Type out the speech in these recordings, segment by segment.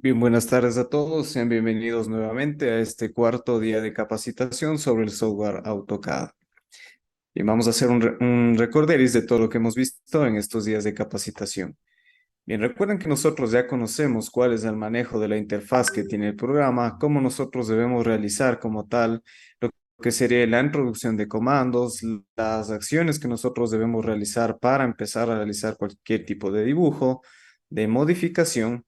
Bien, buenas tardes a todos. Sean bienvenidos nuevamente a este cuarto día de capacitación sobre el software AutoCAD. Y vamos a hacer un recorderis de todo lo que hemos visto en estos días de capacitación. Bien, recuerden que nosotros ya conocemos cuál es el manejo de la interfaz que tiene el programa, cómo nosotros debemos realizar como tal lo que sería la introducción de comandos, las acciones que nosotros debemos realizar para empezar a realizar cualquier tipo de dibujo, de modificación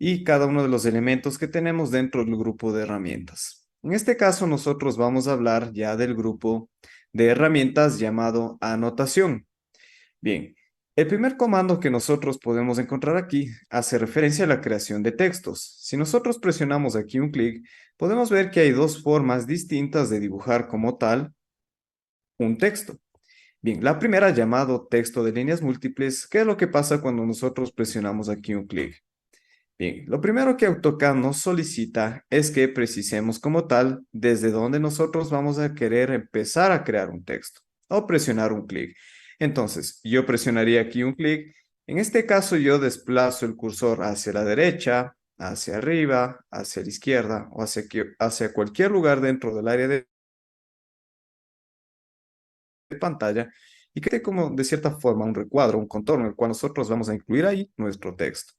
y cada uno de los elementos que tenemos dentro del grupo de herramientas. En este caso, nosotros vamos a hablar ya del grupo de herramientas llamado anotación. Bien, el primer comando que nosotros podemos encontrar aquí hace referencia a la creación de textos. Si nosotros presionamos aquí un clic, podemos ver que hay dos formas distintas de dibujar como tal un texto. Bien, la primera llamado texto de líneas múltiples. ¿Qué es lo que pasa cuando nosotros presionamos aquí un clic? Bien, lo primero que AutoCAD nos solicita es que precisemos como tal desde dónde nosotros vamos a querer empezar a crear un texto o presionar un clic. Entonces, yo presionaría aquí un clic. En este caso, yo desplazo el cursor hacia la derecha, hacia arriba, hacia la izquierda o hacia cualquier lugar dentro del área de pantalla y que como de cierta forma un recuadro, un contorno, en el cual nosotros vamos a incluir ahí nuestro texto.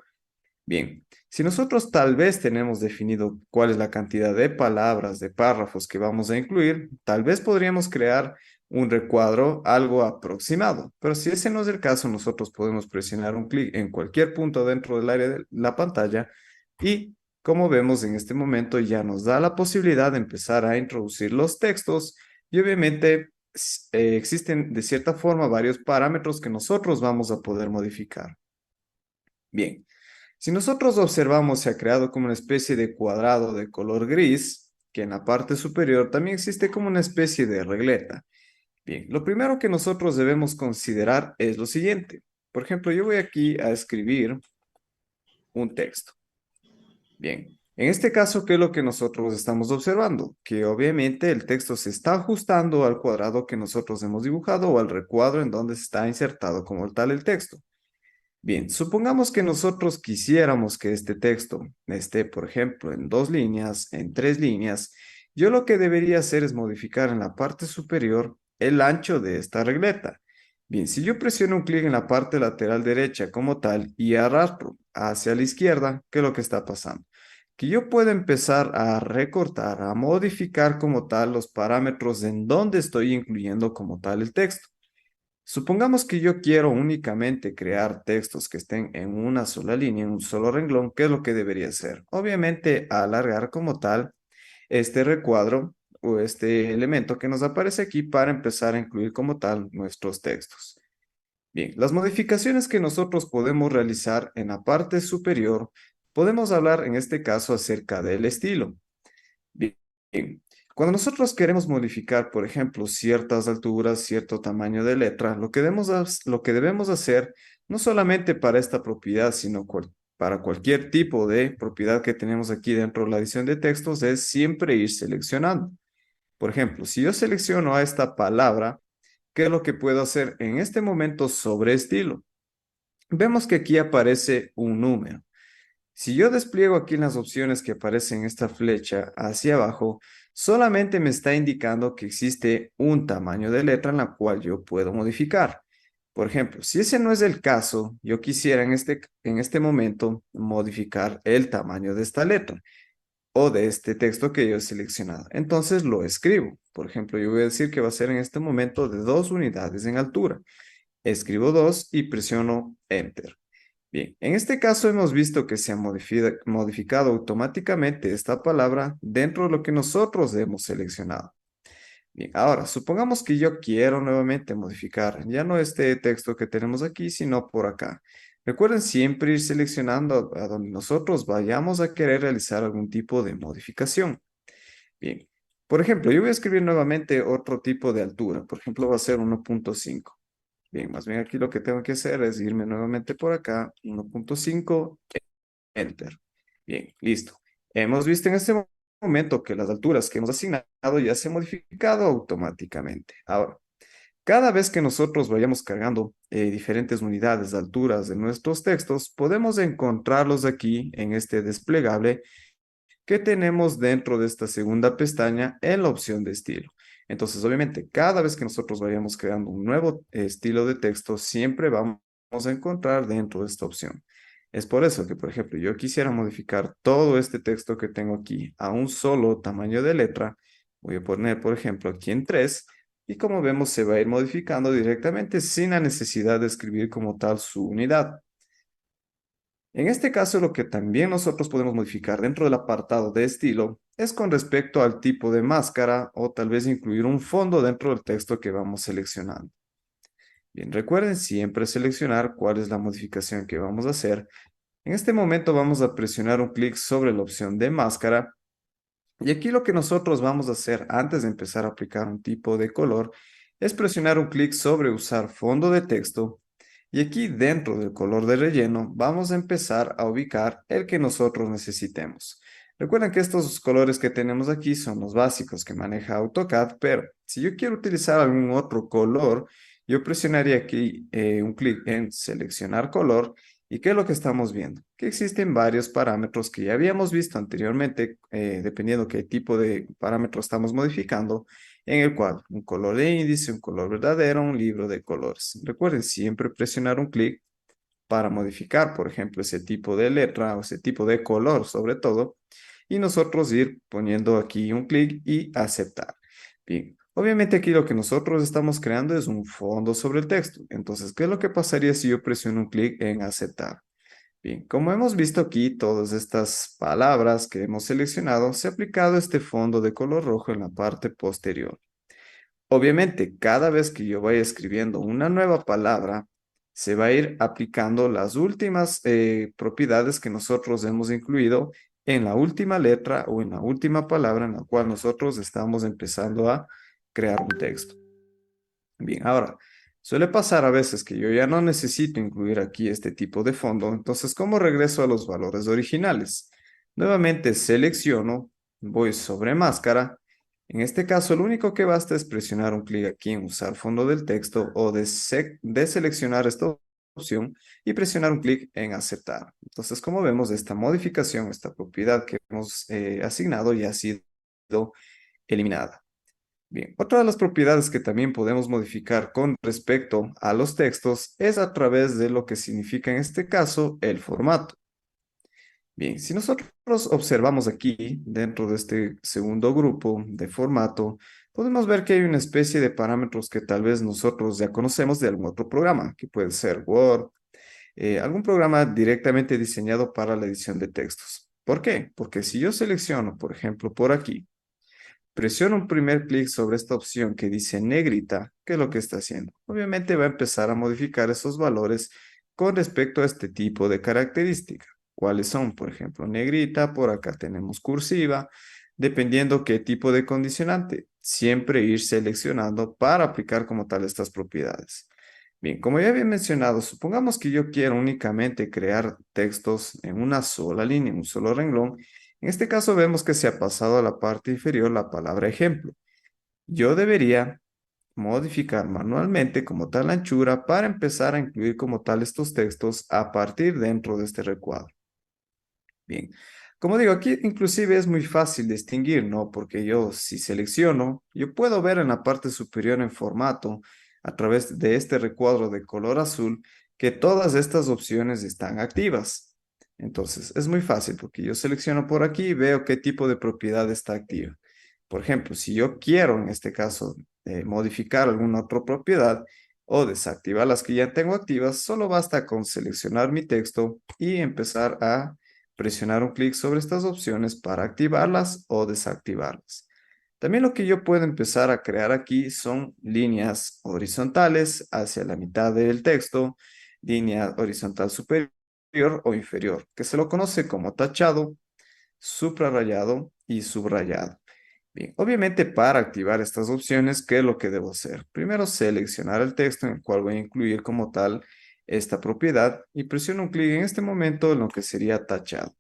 Bien, si nosotros tal vez tenemos definido cuál es la cantidad de palabras, de párrafos que vamos a incluir, tal vez podríamos crear un recuadro algo aproximado, pero si ese no es el caso, nosotros podemos presionar un clic en cualquier punto dentro del área de la pantalla y como vemos en este momento ya nos da la posibilidad de empezar a introducir los textos y obviamente existen de cierta forma varios parámetros que nosotros vamos a poder modificar. Bien. Si nosotros observamos, se ha creado como una especie de cuadrado de color gris, que en la parte superior también existe como una especie de regleta. Bien, lo primero que nosotros debemos considerar es lo siguiente. Por ejemplo, yo voy aquí a escribir un texto. Bien, en este caso, ¿qué es lo que nosotros estamos observando? Que obviamente el texto se está ajustando al cuadrado que nosotros hemos dibujado o al recuadro en donde está insertado como tal el texto. Bien, supongamos que nosotros quisiéramos que este texto esté, por ejemplo, en 2 líneas, en 3 líneas. Yo lo que debería hacer es modificar en la parte superior el ancho de esta regleta. Bien, si yo presiono un clic en la parte lateral derecha como tal y arrastro hacia la izquierda, ¿qué es lo que está pasando? Que yo puedo empezar a recortar, a modificar como tal los parámetros en donde estoy incluyendo como tal el texto. Supongamos que yo quiero únicamente crear textos que estén en una sola línea, en un solo renglón. ¿Qué es lo que debería hacer? Obviamente, alargar como tal este recuadro o este elemento que nos aparece aquí para empezar a incluir como tal nuestros textos. Bien, las modificaciones que nosotros podemos realizar en la parte superior, podemos hablar en este caso acerca del estilo. Bien, cuando nosotros queremos modificar, por ejemplo, ciertas alturas, cierto tamaño de letra, lo que debemos hacer, no solamente para esta propiedad, sino para cualquier tipo de propiedad que tenemos aquí dentro de la edición de textos, es siempre ir seleccionando. Por ejemplo, si yo selecciono a esta palabra, ¿qué es lo que puedo hacer en este momento sobre estilo? Vemos que aquí aparece un número. Si yo despliego aquí las opciones que aparecen en esta flecha hacia abajo, solamente me está indicando que existe un tamaño de letra en la cual yo puedo modificar. Por ejemplo, si ese no es el caso, yo quisiera en este momento modificar el tamaño de esta letra o de este texto que yo he seleccionado. Entonces lo escribo. Por ejemplo, yo voy a decir que va a ser en este momento de 2 unidades en altura. Escribo 2 y presiono Enter. Bien, en este caso hemos visto que se ha modificado automáticamente esta palabra dentro de lo que nosotros hemos seleccionado. Bien, ahora supongamos que yo quiero nuevamente modificar ya no este texto que tenemos aquí, sino por acá. Recuerden siempre ir seleccionando a donde nosotros vayamos a querer realizar algún tipo de modificación. Bien, por ejemplo, yo voy a escribir nuevamente otro tipo de altura. Por ejemplo, va a ser 1.5. Bien, más bien aquí lo que tengo que hacer es irme nuevamente por acá, 1.5, Enter. Bien, listo. Hemos visto en este momento que las alturas que hemos asignado ya se han modificado automáticamente. Ahora, Cada vez que nosotros vayamos cargando diferentes unidades de alturas de nuestros textos, podemos encontrarlos aquí en este desplegable que tenemos dentro de esta segunda pestaña en la opción de estilo. Entonces, obviamente, cada vez que nosotros vayamos creando un nuevo estilo de texto, siempre vamos a encontrar dentro de esta opción. Es por eso que, por ejemplo, yo quisiera modificar todo este texto que tengo aquí a un solo tamaño de letra. Voy a poner, por ejemplo, aquí en 3 y como vemos se va a ir modificando directamente sin la necesidad de escribir como tal su unidad. En este caso, lo que también nosotros podemos modificar dentro del apartado de estilo es con respecto al tipo de máscara o tal vez incluir un fondo dentro del texto que vamos seleccionando. Bien, recuerden siempre seleccionar cuál es la modificación que vamos a hacer. En este momento vamos a presionar un clic sobre la opción de máscara y aquí lo que nosotros vamos a hacer antes de empezar a aplicar un tipo de color es presionar un clic sobre usar fondo de texto y aquí dentro del color de relleno vamos a empezar a ubicar el que nosotros necesitemos. Recuerden que estos colores que tenemos aquí son los básicos que maneja AutoCAD, pero si yo quiero utilizar algún otro color, yo presionaría aquí un clic en seleccionar color. ¿Y qué es lo que estamos viendo? Que existen varios parámetros que ya habíamos visto anteriormente, dependiendo qué tipo de parámetro estamos modificando, en el cual un color de índice, un color verdadero, un libro de colores. Recuerden siempre presionar un clic para modificar, por ejemplo, ese tipo de letra o ese tipo de color sobre todo, y nosotros ir poniendo aquí un clic y aceptar. Bien, obviamente aquí lo que nosotros estamos creando es un fondo sobre el texto. Entonces, ¿qué es lo que pasaría si yo presiono un clic en aceptar? Bien, como hemos visto aquí, todas estas palabras que hemos seleccionado, se ha aplicado este fondo de color rojo en la parte posterior. Obviamente, cada vez que yo vaya escribiendo una nueva palabra, se va a ir aplicando las últimas propiedades que nosotros hemos incluido en la última letra o en la última palabra en la cual nosotros estamos empezando a crear un texto. Bien, ahora, suele pasar a veces que yo ya no necesito incluir aquí este tipo de fondo, entonces, ¿cómo regreso a los valores originales? Nuevamente selecciono, voy sobre máscara. En este caso, lo único que basta es presionar un clic aquí en usar fondo del texto o deseleccionar esta opción y presionar un clic en aceptar. Entonces, como vemos, esta modificación, esta propiedad que hemos asignado ya ha sido eliminada. Bien, otra de las propiedades que también podemos modificar con respecto a los textos es a través de lo que significa en este caso el formato. Bien, si nosotros observamos aquí dentro de este segundo grupo de formato, podemos ver que hay una especie de parámetros que tal vez nosotros ya conocemos de algún otro programa, que puede ser Word, algún programa directamente diseñado para la edición de textos. ¿Por qué? Porque si yo selecciono, por ejemplo, por aquí, presiono un primer clic sobre esta opción que dice negrita. ¿Qué es lo que está haciendo? Obviamente va a empezar a modificar esos valores con respecto a este tipo de característica. ¿Cuáles son? Por ejemplo, negrita, por acá tenemos cursiva, dependiendo qué tipo de condicionante. Siempre ir seleccionando para aplicar como tal estas propiedades. Bien, como ya había mencionado, supongamos que yo quiero únicamente crear textos en una sola línea, en un solo renglón. En este caso vemos que se ha pasado a la parte inferior la palabra ejemplo. Yo debería modificar manualmente como tal la anchura para empezar a incluir como tal estos textos a partir dentro de este recuadro. Bien, como digo, aquí inclusive es muy fácil distinguir, ¿no? Porque yo si selecciono, yo puedo ver en la parte superior en formato, a través de este recuadro de color azul, que todas estas opciones están activas. Entonces, es muy fácil porque yo selecciono por aquí y veo qué tipo de propiedad está activa. Por ejemplo, si yo quiero, en este caso, modificar alguna otra propiedad o desactivar las que ya tengo activas, solo basta con seleccionar mi texto y empezar a presionar un clic sobre estas opciones para activarlas o desactivarlas. También lo que yo puedo empezar a crear aquí son líneas horizontales hacia la mitad del texto, línea horizontal superior o inferior, que se lo conoce como tachado, subrayado y subrayado. Bien, obviamente para activar estas opciones, ¿qué es lo que debo hacer? Primero seleccionar el texto en el cual voy a incluir como tal esta propiedad y presiono un clic en este momento en lo que sería tachado.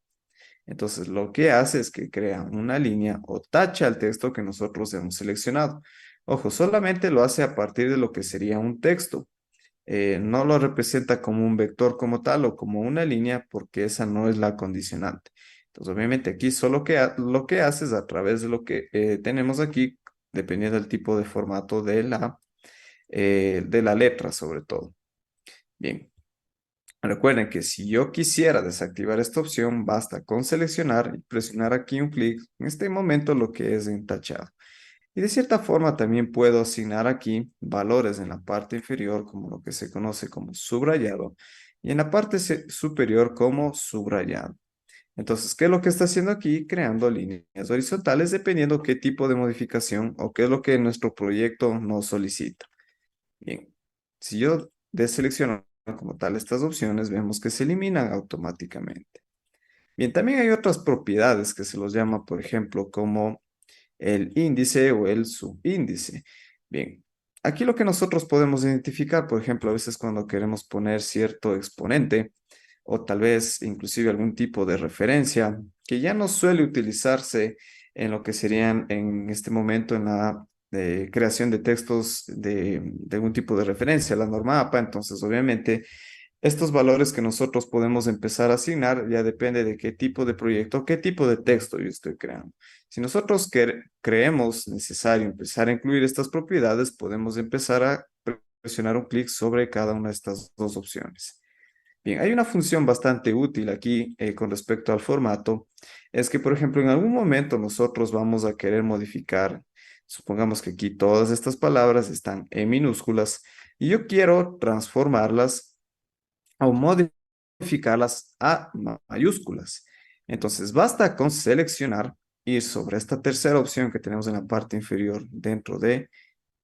Entonces, lo que hace es que crea una línea o tacha el texto que nosotros hemos seleccionado. Ojo, solamente lo hace a partir de lo que sería un texto. No lo representa como un vector como tal o como una línea porque esa no es la condicionante. Entonces, obviamente aquí solo lo que haces a través de lo que tenemos aquí, dependiendo del tipo de formato de la letra sobre todo. Bien, recuerden que si yo quisiera desactivar esta opción, basta con seleccionar y presionar aquí un clic, en este momento lo que es en tachado. Y de cierta forma también puedo asignar aquí valores en la parte inferior como lo que se conoce como subrayado y en la parte superior como subrayado. Entonces, ¿qué es lo que está haciendo aquí? Creando líneas horizontales dependiendo qué tipo de modificación o qué es lo que nuestro proyecto nos solicita. Bien, si yo deselecciono como tal estas opciones, vemos que se eliminan automáticamente. Bien, también hay otras propiedades que se los llama, por ejemplo, como el índice o el subíndice. Bien, aquí lo que nosotros podemos identificar, por ejemplo, a veces cuando queremos poner cierto exponente o tal vez inclusive algún tipo de referencia que ya no suele utilizarse en lo que serían en este momento en la creación de textos de algún tipo de referencia, la norma APA. Entonces, obviamente, estos valores que nosotros podemos empezar a asignar ya depende de qué tipo de proyecto, qué tipo de texto yo estoy creando. Si nosotros creemos necesario empezar a incluir estas propiedades, podemos empezar a presionar un clic sobre cada una de estas dos opciones. Bien, hay una función bastante útil aquí con respecto al formato. Es que, por ejemplo, en algún momento nosotros vamos a querer modificar, supongamos que aquí todas estas palabras están en minúsculas y yo quiero transformarlas o modificarlas a mayúsculas. Entonces, basta con seleccionar, ir sobre esta tercera opción que tenemos en la parte inferior dentro de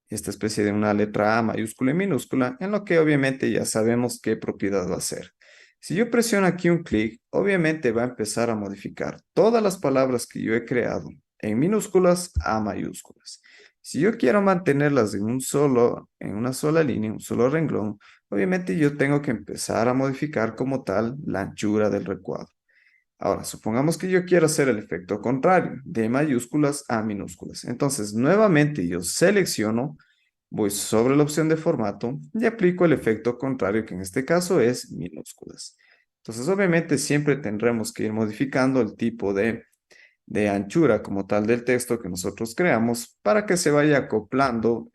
esta especie de una letra A mayúscula y minúscula, en lo que obviamente ya sabemos qué propiedad va a ser. Si yo presiono aquí un clic, obviamente va a empezar a modificar todas las palabras que yo he creado en minúsculas a mayúsculas. Si yo quiero mantenerlas en una sola línea, un solo renglón, obviamente yo tengo que empezar a modificar como tal la anchura del recuadro. Ahora, supongamos que yo quiero hacer el efecto contrario, de mayúsculas a minúsculas. Entonces, nuevamente yo selecciono, voy sobre la opción de formato y aplico el efecto contrario, que en este caso es minúsculas. Entonces, obviamente siempre tendremos que ir modificando el tipo de anchura como tal del texto que nosotros creamos para que se vaya acoplando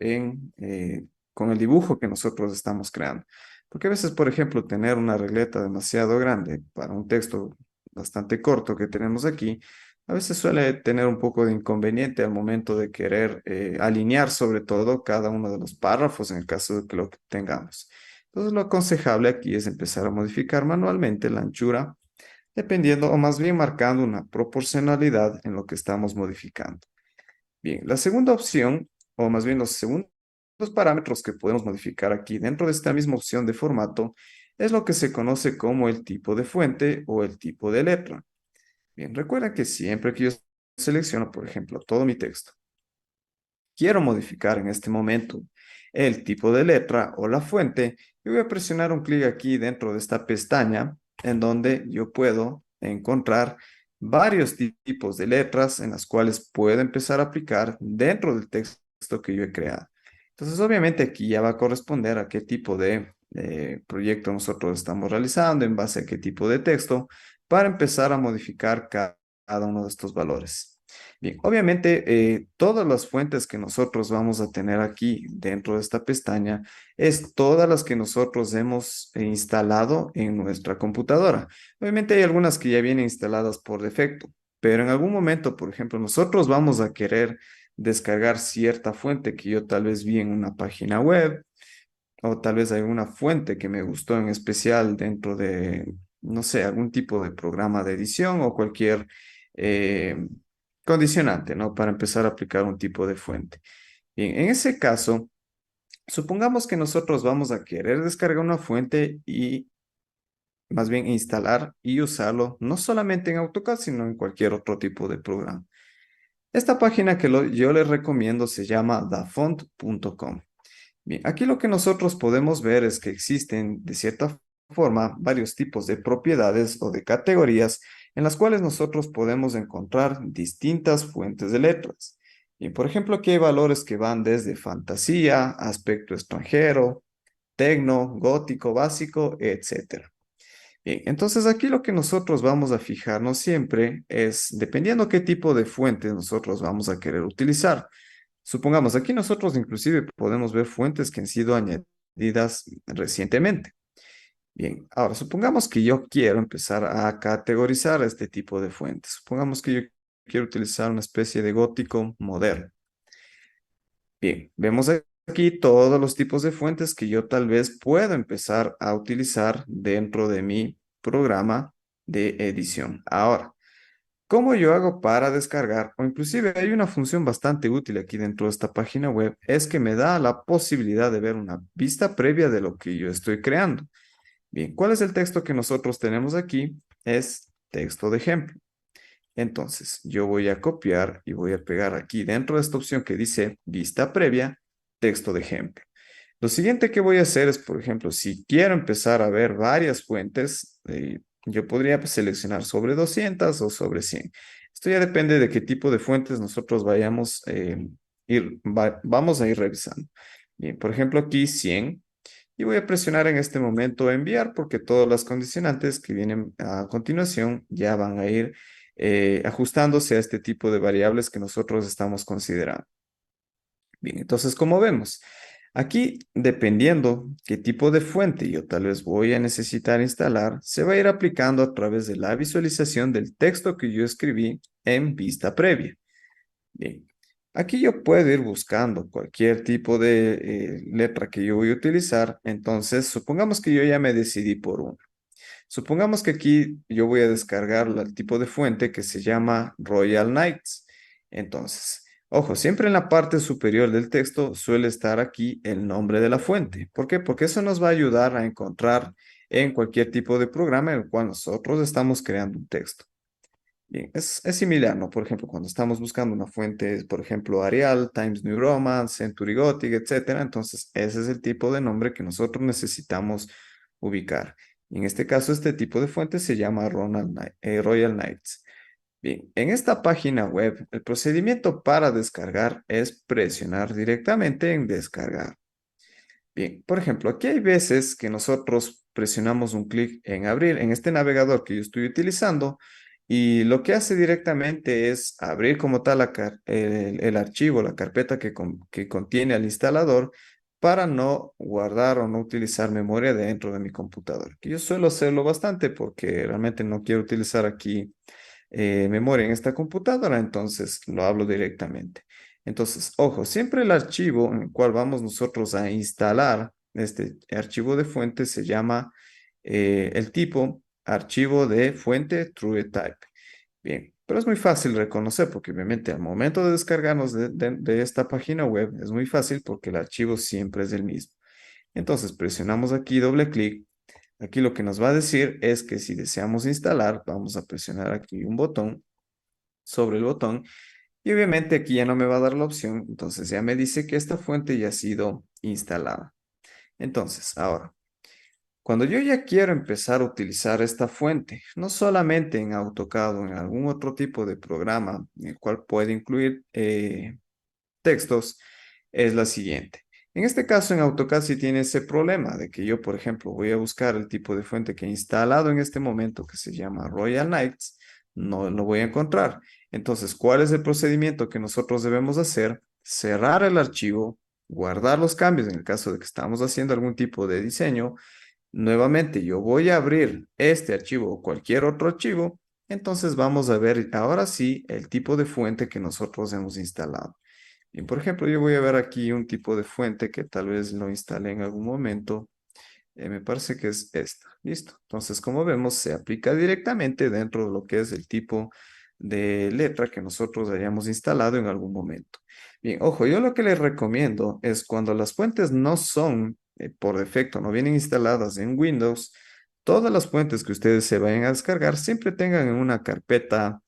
con el dibujo que nosotros estamos creando. Porque a veces, por ejemplo, tener una regleta demasiado grande para un texto bastante corto que tenemos aquí, a veces suele tener un poco de inconveniente al momento de querer alinear sobre todo cada uno de los párrafos en el caso de que lo tengamos. Entonces, lo aconsejable aquí es empezar a modificar manualmente la anchura dependiendo o más bien marcando una proporcionalidad en lo que estamos modificando. Bien, la segunda opción, o más bien los segundos parámetros que podemos modificar aquí dentro de esta misma opción de formato, es lo que se conoce como el tipo de fuente o el tipo de letra. Bien, recuerda que siempre que yo selecciono, por ejemplo, todo mi texto, quiero modificar en este momento el tipo de letra o la fuente, yo voy a presionar un clic aquí dentro de esta pestaña en donde yo puedo encontrar varios tipos de letras en las cuales puedo empezar a aplicar dentro del texto que yo he creado. Entonces, obviamente aquí ya va a corresponder a qué tipo de proyecto nosotros estamos realizando, en base a qué tipo de texto, para empezar a modificar cada uno de estos valores. Bien, obviamente todas las fuentes que nosotros vamos a tener aquí dentro de esta pestaña es todas las que nosotros hemos instalado en nuestra computadora. Obviamente hay algunas que ya vienen instaladas por defecto, pero en algún momento, por ejemplo, nosotros vamos a querer descargar cierta fuente que yo tal vez vi en una página web o tal vez alguna fuente que me gustó en especial dentro de, no sé, algún tipo de programa de edición o cualquier eh, condicionante, ¿no? Para empezar a aplicar un tipo de fuente. Bien, en ese caso, supongamos que nosotros vamos a querer descargar una fuente y más bien instalar y usarlo no solamente en AutoCAD, sino en cualquier otro tipo de programa. Esta página que yo les recomiendo se llama dafont.com. Bien, aquí lo que nosotros podemos ver es que existen de cierta forma varios tipos de propiedades o de categorías en las cuales nosotros podemos encontrar distintas fuentes de letras. Y por ejemplo, aquí hay valores que van desde fantasía, aspecto extranjero, tecno, gótico, básico, etcétera. Bien, entonces aquí lo que nosotros vamos a fijarnos siempre es, dependiendo qué tipo de fuentes nosotros vamos a querer utilizar. Supongamos, aquí nosotros inclusive podemos ver fuentes que han sido añadidas recientemente. Bien, ahora supongamos que yo quiero empezar a categorizar este tipo de fuentes. Supongamos que yo quiero utilizar una especie de gótico moderno. Bien, vemos aquí todos los tipos de fuentes que yo tal vez puedo empezar a utilizar dentro de mi programa de edición. Ahora, ¿cómo yo hago para descargar? O inclusive hay una función bastante útil aquí dentro de esta página web, es que me da la posibilidad de ver una vista previa de lo que yo estoy creando. Bien, ¿cuál es el texto que nosotros tenemos aquí? Es texto de ejemplo. Entonces, yo voy a copiar y voy a pegar aquí dentro de esta opción que dice vista previa, texto de ejemplo. Lo siguiente que voy a hacer es, por ejemplo, si quiero empezar a ver varias fuentes, yo podría pues, seleccionar sobre 200 o sobre 100. Esto ya depende de qué tipo de fuentes nosotros vayamos vamos a ir revisando. Bien, por ejemplo, aquí 100. Y voy a presionar en este momento enviar porque todas las condicionantes que vienen a continuación ya van a ir ajustándose a este tipo de variables que nosotros estamos considerando. Bien, entonces como vemos, aquí dependiendo qué tipo de fuente yo tal vez voy a necesitar instalar, se va a ir aplicando a través de la visualización del texto que yo escribí en vista previa. Bien, aquí yo puedo ir buscando cualquier tipo de letra que yo voy a utilizar. Entonces, supongamos que yo ya me decidí por uno. Supongamos que aquí yo voy a descargar el tipo de fuente que se llama Royal Knights. Entonces, ojo, siempre en la parte superior del texto suele estar aquí el nombre de la fuente. ¿Por qué? Porque eso nos va a ayudar a encontrar en cualquier tipo de programa en el cual nosotros estamos creando un texto. Bien, es similar, ¿no? Por ejemplo, cuando estamos buscando una fuente, por ejemplo, Arial, Times New Roman, Century Gothic, etcétera, entonces ese es el tipo de nombre que nosotros necesitamos ubicar. Y en este caso, este tipo de fuente se llama Royal Knights. Bien, en esta página web, el procedimiento para descargar es presionar directamente en descargar. Bien, por ejemplo, aquí hay veces que nosotros presionamos un clic en abrir en este navegador que yo estoy utilizando y lo que hace directamente es abrir como tal el archivo, la carpeta que contiene al instalador para no guardar o no utilizar memoria dentro de mi computador. Que yo suelo hacerlo bastante porque realmente no quiero utilizar aquí memoria en esta computadora, entonces lo hablo directamente. Entonces, ojo, siempre el archivo en el cual vamos nosotros a instalar este archivo de fuente se llama el tipo archivo de fuente TrueType. Bien, pero es muy fácil reconocer porque obviamente al momento de descargarnos de esta página web es muy fácil porque el archivo siempre es el mismo. Entonces presionamos aquí doble clic. Aquí lo que nos va a decir es que si deseamos instalar, vamos a presionar aquí un botón sobre el botón y obviamente aquí ya no me va a dar la opción, entonces ya me dice que esta fuente ya ha sido instalada. Entonces, ahora, cuando yo ya quiero empezar a utilizar esta fuente, no solamente en AutoCAD o en algún otro tipo de programa en el cual puede incluir textos, es la siguiente. En este caso, en AutoCAD sí tiene ese problema de que yo, por ejemplo, voy a buscar el tipo de fuente que he instalado en este momento, que se llama Royal Knights, no lo voy a encontrar. Entonces, ¿cuál es el procedimiento que nosotros debemos hacer? Cerrar el archivo, guardar los cambios en el caso de que estamos haciendo algún tipo de diseño. Nuevamente, yo voy a abrir este archivo o cualquier otro archivo. Entonces, vamos a ver ahora sí el tipo de fuente que nosotros hemos instalado. Y por ejemplo, yo voy a ver aquí un tipo de fuente que tal vez lo instalé en algún momento. Me parece que es esta. Listo. Entonces, como vemos, se aplica directamente dentro de lo que es el tipo de letra que nosotros hayamos instalado en algún momento. Bien, ojo, yo lo que les recomiendo es cuando las fuentes no son por defecto, no vienen instaladas en Windows, todas las fuentes que ustedes se vayan a descargar siempre tengan en una carpeta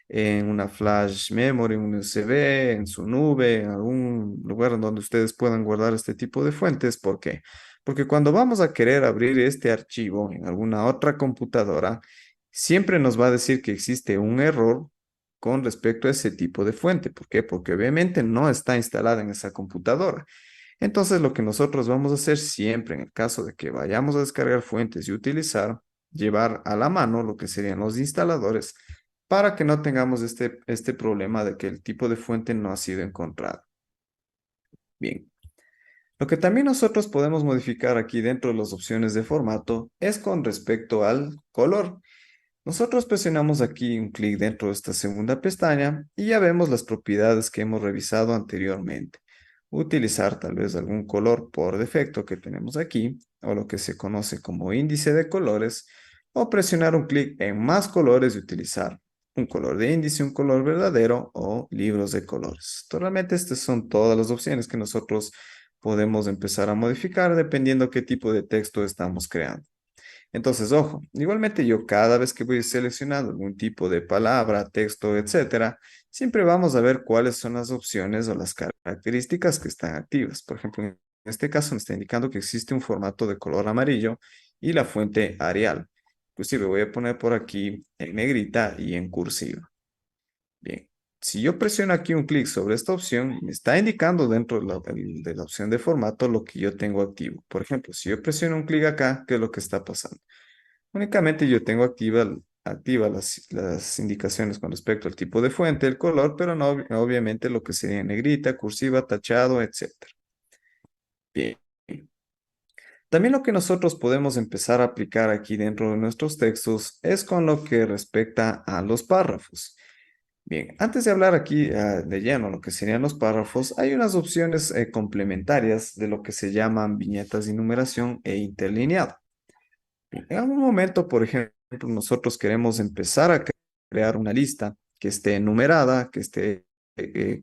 en una flash memory, en un USB, en su nube, en algún lugar en donde ustedes puedan guardar este tipo de fuentes. ¿Por qué? Porque cuando vamos a querer abrir este archivo en alguna otra computadora, siempre nos va a decir que existe un error con respecto a ese tipo de fuente. ¿Por qué? Porque obviamente no está instalada en esa computadora. Entonces, lo que nosotros vamos a hacer siempre en el caso de que vayamos a descargar fuentes y utilizar, llevar a la mano lo que serían los instaladores para que no tengamos este problema de que el tipo de fuente no ha sido encontrado. Bien, lo que también nosotros podemos modificar aquí dentro de las opciones de formato es con respecto al color. Nosotros presionamos aquí un clic dentro de esta segunda pestaña y ya vemos las propiedades que hemos revisado anteriormente. Utilizar tal vez algún color por defecto que tenemos aquí, o lo que se conoce como índice de colores, o presionar un clic en más colores y utilizar un color de índice, un color verdadero o libros de colores. Realmente estas son todas las opciones que nosotros podemos empezar a modificar dependiendo qué tipo de texto estamos creando. Entonces, ojo, igualmente yo cada vez que voy seleccionando algún tipo de palabra, texto, etcétera, siempre vamos a ver cuáles son las opciones o las características que están activas. Por ejemplo, en este caso me está indicando que existe un formato de color amarillo y la fuente Arial. Inclusive voy a poner por aquí en negrita y en cursiva. Bien, si yo presiono aquí un clic sobre esta opción, me está indicando dentro de la opción de formato lo que yo tengo activo. Por ejemplo, si yo presiono un clic acá, ¿qué es lo que está pasando? Únicamente yo tengo activa las indicaciones con respecto al tipo de fuente, el color, pero no obviamente lo que sería negrita, cursiva, tachado, etcétera. Bien. También lo que nosotros podemos empezar a aplicar aquí dentro de nuestros textos es con lo que respecta a los párrafos. Bien, antes de hablar aquí de lleno lo que serían los párrafos, hay unas opciones complementarias de lo que se llaman viñetas de numeración e interlineado. En algún momento, por ejemplo, nosotros queremos empezar a crear una lista que esté numerada, que esté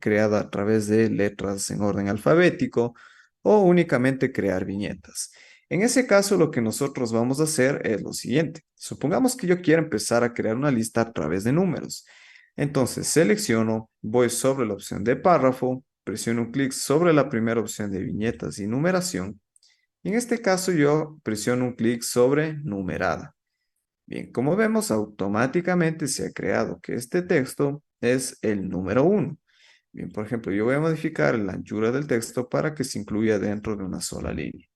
creada a través de letras en orden alfabético o únicamente crear viñetas. En ese caso, lo que nosotros vamos a hacer es lo siguiente. Supongamos que yo quiero empezar a crear una lista a través de números. Entonces, selecciono, voy sobre la opción de párrafo, presiono un clic sobre la primera opción de viñetas y numeración y en este caso yo presiono un clic sobre numerada. Bien, como vemos, automáticamente se ha creado que este texto es el número 1. Bien, por ejemplo, yo voy a modificar la anchura del texto para que se incluya dentro de una sola línea.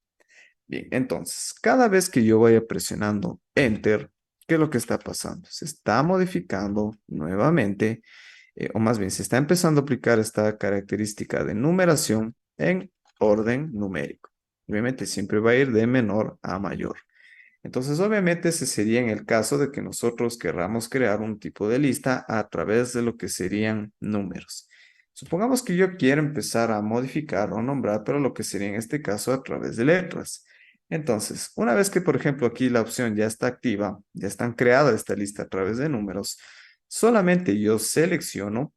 Bien, entonces, cada vez que yo vaya presionando Enter, ¿qué es lo que está pasando? Se está modificando nuevamente, o más bien, se está empezando a aplicar esta característica de numeración en orden numérico. Obviamente siempre va a ir de menor a mayor. Entonces, obviamente, ese sería en el caso de que nosotros querramos crear un tipo de lista a través de lo que serían números. Supongamos que yo quiero empezar a modificar o nombrar, pero lo que sería en este caso a través de letras. Entonces, una vez que, por ejemplo, aquí la opción ya está activa, ya están creada esta lista a través de números, solamente yo selecciono,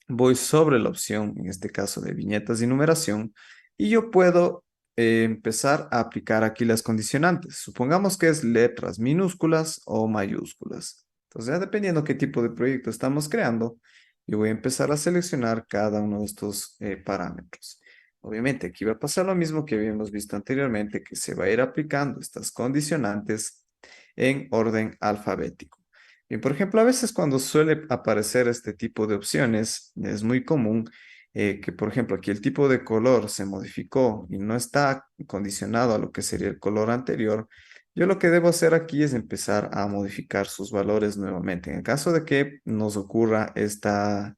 voy sobre la opción, en este caso de viñetas y numeración, y yo puedo empezar a aplicar aquí las condicionantes. Supongamos que es letras minúsculas o mayúsculas. Entonces, ya dependiendo qué tipo de proyecto estamos creando, yo voy a empezar a seleccionar cada uno de estos parámetros. Obviamente, aquí va a pasar lo mismo que habíamos visto anteriormente, que se va a ir aplicando estas condicionantes en orden alfabético. Bien, por ejemplo, a veces cuando suele aparecer este tipo de opciones, es muy común que, por ejemplo, aquí el tipo de color se modificó y no está condicionado a lo que sería el color anterior. Yo lo que debo hacer aquí es empezar a modificar sus valores nuevamente, en el caso de que nos ocurra esta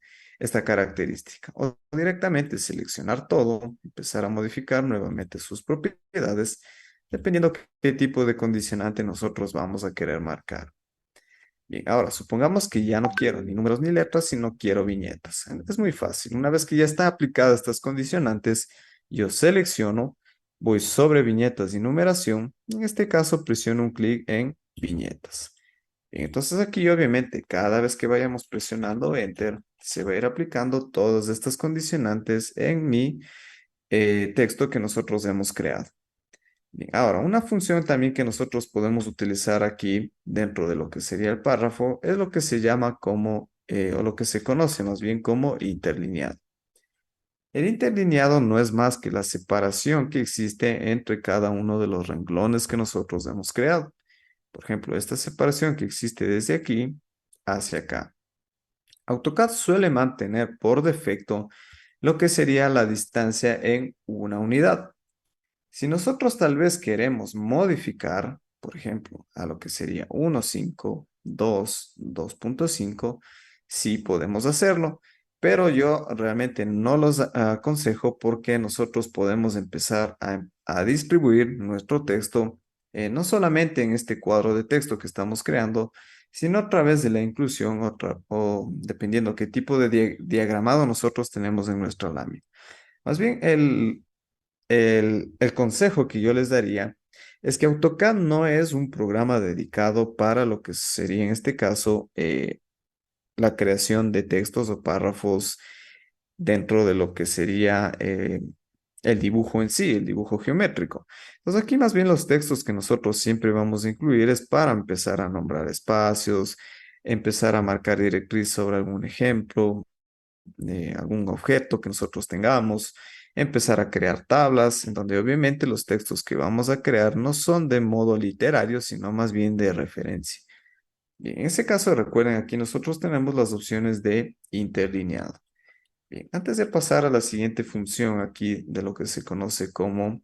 característica. O directamente seleccionar todo, empezar a modificar nuevamente sus propiedades, dependiendo qué tipo de condicionante nosotros vamos a querer marcar. Bien, ahora supongamos que ya no quiero ni números ni letras, sino quiero viñetas. Es muy fácil. Una vez que ya están aplicadas estas condicionantes, yo selecciono, voy sobre viñetas y numeración. En este caso, presiono un clic en viñetas. Bien, entonces aquí obviamente cada vez que vayamos presionando Enter, se va a ir aplicando todas estas condicionantes en mi texto que nosotros hemos creado. Bien, ahora, una función también que nosotros podemos utilizar aquí dentro de lo que sería el párrafo es lo que se llama como, o lo que se conoce más bien como interlineado. El interlineado no es más que la separación que existe entre cada uno de los renglones que nosotros hemos creado. Por ejemplo, esta separación que existe desde aquí hacia acá. AutoCAD suele mantener por defecto lo que sería la distancia en una unidad. Si nosotros tal vez queremos modificar, por ejemplo, a lo que sería 1.5, 2, 2.5, sí podemos hacerlo, pero yo realmente no los aconsejo porque nosotros podemos empezar a distribuir nuestro texto no solamente en este cuadro de texto que estamos creando, sino a través de la inclusión o dependiendo qué tipo de diagramado nosotros tenemos en nuestra lámina. Más bien, el consejo que yo les daría es que AutoCAD no es un programa dedicado para lo que sería en este caso la creación de textos o párrafos dentro de lo que sería el dibujo en sí, el dibujo geométrico. Entonces aquí más bien los textos que nosotros siempre vamos a incluir es para empezar a nombrar espacios, empezar a marcar directriz sobre algún ejemplo, de algún objeto que nosotros tengamos, empezar a crear tablas, en donde obviamente los textos que vamos a crear no son de modo literario, sino más bien de referencia. Bien, en ese caso, recuerden, aquí nosotros tenemos las opciones de interlineado. Bien, antes de pasar a la siguiente función aquí de lo que se conoce como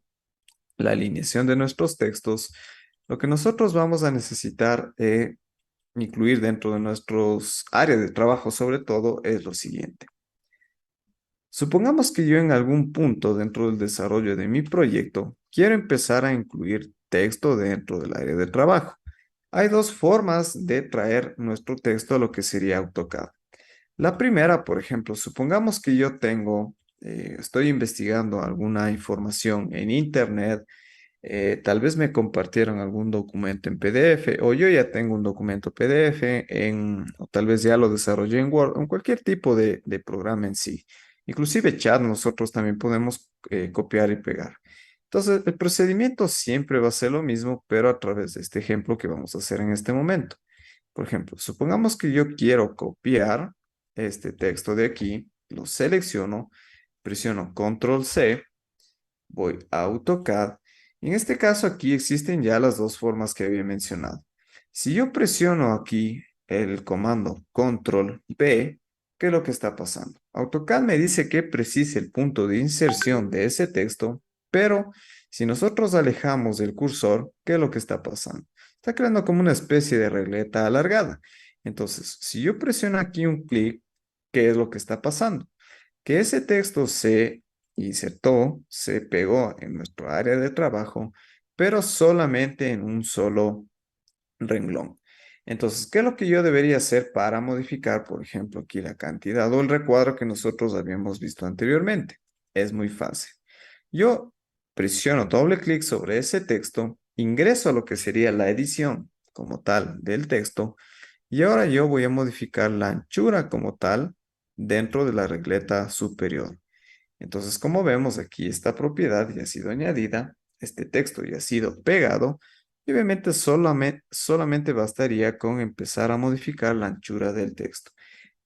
la alineación de nuestros textos, lo que nosotros vamos a necesitar incluir dentro de nuestros áreas de trabajo sobre todo es lo siguiente. Supongamos que yo en algún punto dentro del desarrollo de mi proyecto quiero empezar a incluir texto dentro del área de trabajo. Hay dos formas de traer nuestro texto a lo que sería AutoCAD. La primera, por ejemplo, supongamos que yo estoy investigando alguna información en Internet, tal vez me compartieron algún documento en PDF o yo ya tengo un documento PDF o tal vez ya lo desarrollé en Word o en cualquier tipo de programa en sí. Inclusive chat nosotros también podemos copiar y pegar. Entonces, el procedimiento siempre va a ser lo mismo, pero a través de este ejemplo que vamos a hacer en este momento. Por ejemplo, supongamos que yo quiero copiar este texto de aquí, lo selecciono, presiono Control C, voy a AutoCAD. En este caso aquí existen ya las dos formas que había mencionado. Si yo presiono aquí el comando Control P, ¿qué es lo que está pasando? AutoCAD me dice que precise el punto de inserción de ese texto, pero si nosotros alejamos el cursor, ¿qué es lo que está pasando? Está creando como una especie de regleta alargada. Entonces, si yo presiono aquí un clic, ¿qué es lo que está pasando? Que ese texto se insertó, se pegó en nuestro área de trabajo, pero solamente en un solo renglón. Entonces, ¿qué es lo que yo debería hacer para modificar, por ejemplo, aquí la cantidad o el recuadro que nosotros habíamos visto anteriormente? Es muy fácil. Yo presiono doble clic sobre ese texto, ingreso a lo que sería la edición como tal del texto y ahora yo voy a modificar la anchura como tal dentro de la regleta superior. Entonces, como vemos aquí, esta propiedad ya ha sido añadida, este texto ya ha sido pegado, y obviamente solamente bastaría con empezar a modificar la anchura del texto.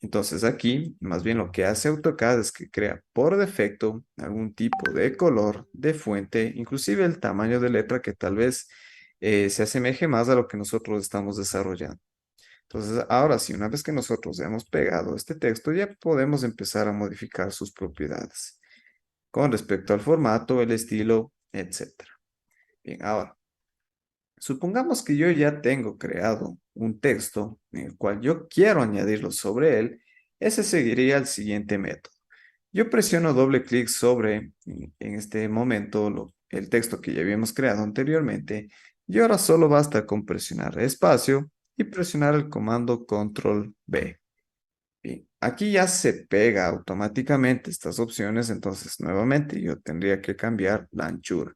Entonces aquí, más bien lo que hace AutoCAD es que crea por defecto algún tipo de color, de fuente, inclusive el tamaño de letra que tal vez se asemeje más a lo que nosotros estamos desarrollando. Entonces, ahora sí, una vez que nosotros ya hemos pegado este texto, ya podemos empezar a modificar sus propiedades con respecto al formato, el estilo, etcétera. Bien, ahora, supongamos que yo ya tengo creado un texto en el cual yo quiero añadirlo sobre él, ese seguiría el siguiente método. Yo presiono doble clic sobre, en este momento, el texto que ya habíamos creado anteriormente, y ahora solo basta con presionar espacio y presionar el comando Control B. Bien, aquí ya se pega automáticamente estas opciones, entonces nuevamente yo tendría que cambiar la anchura.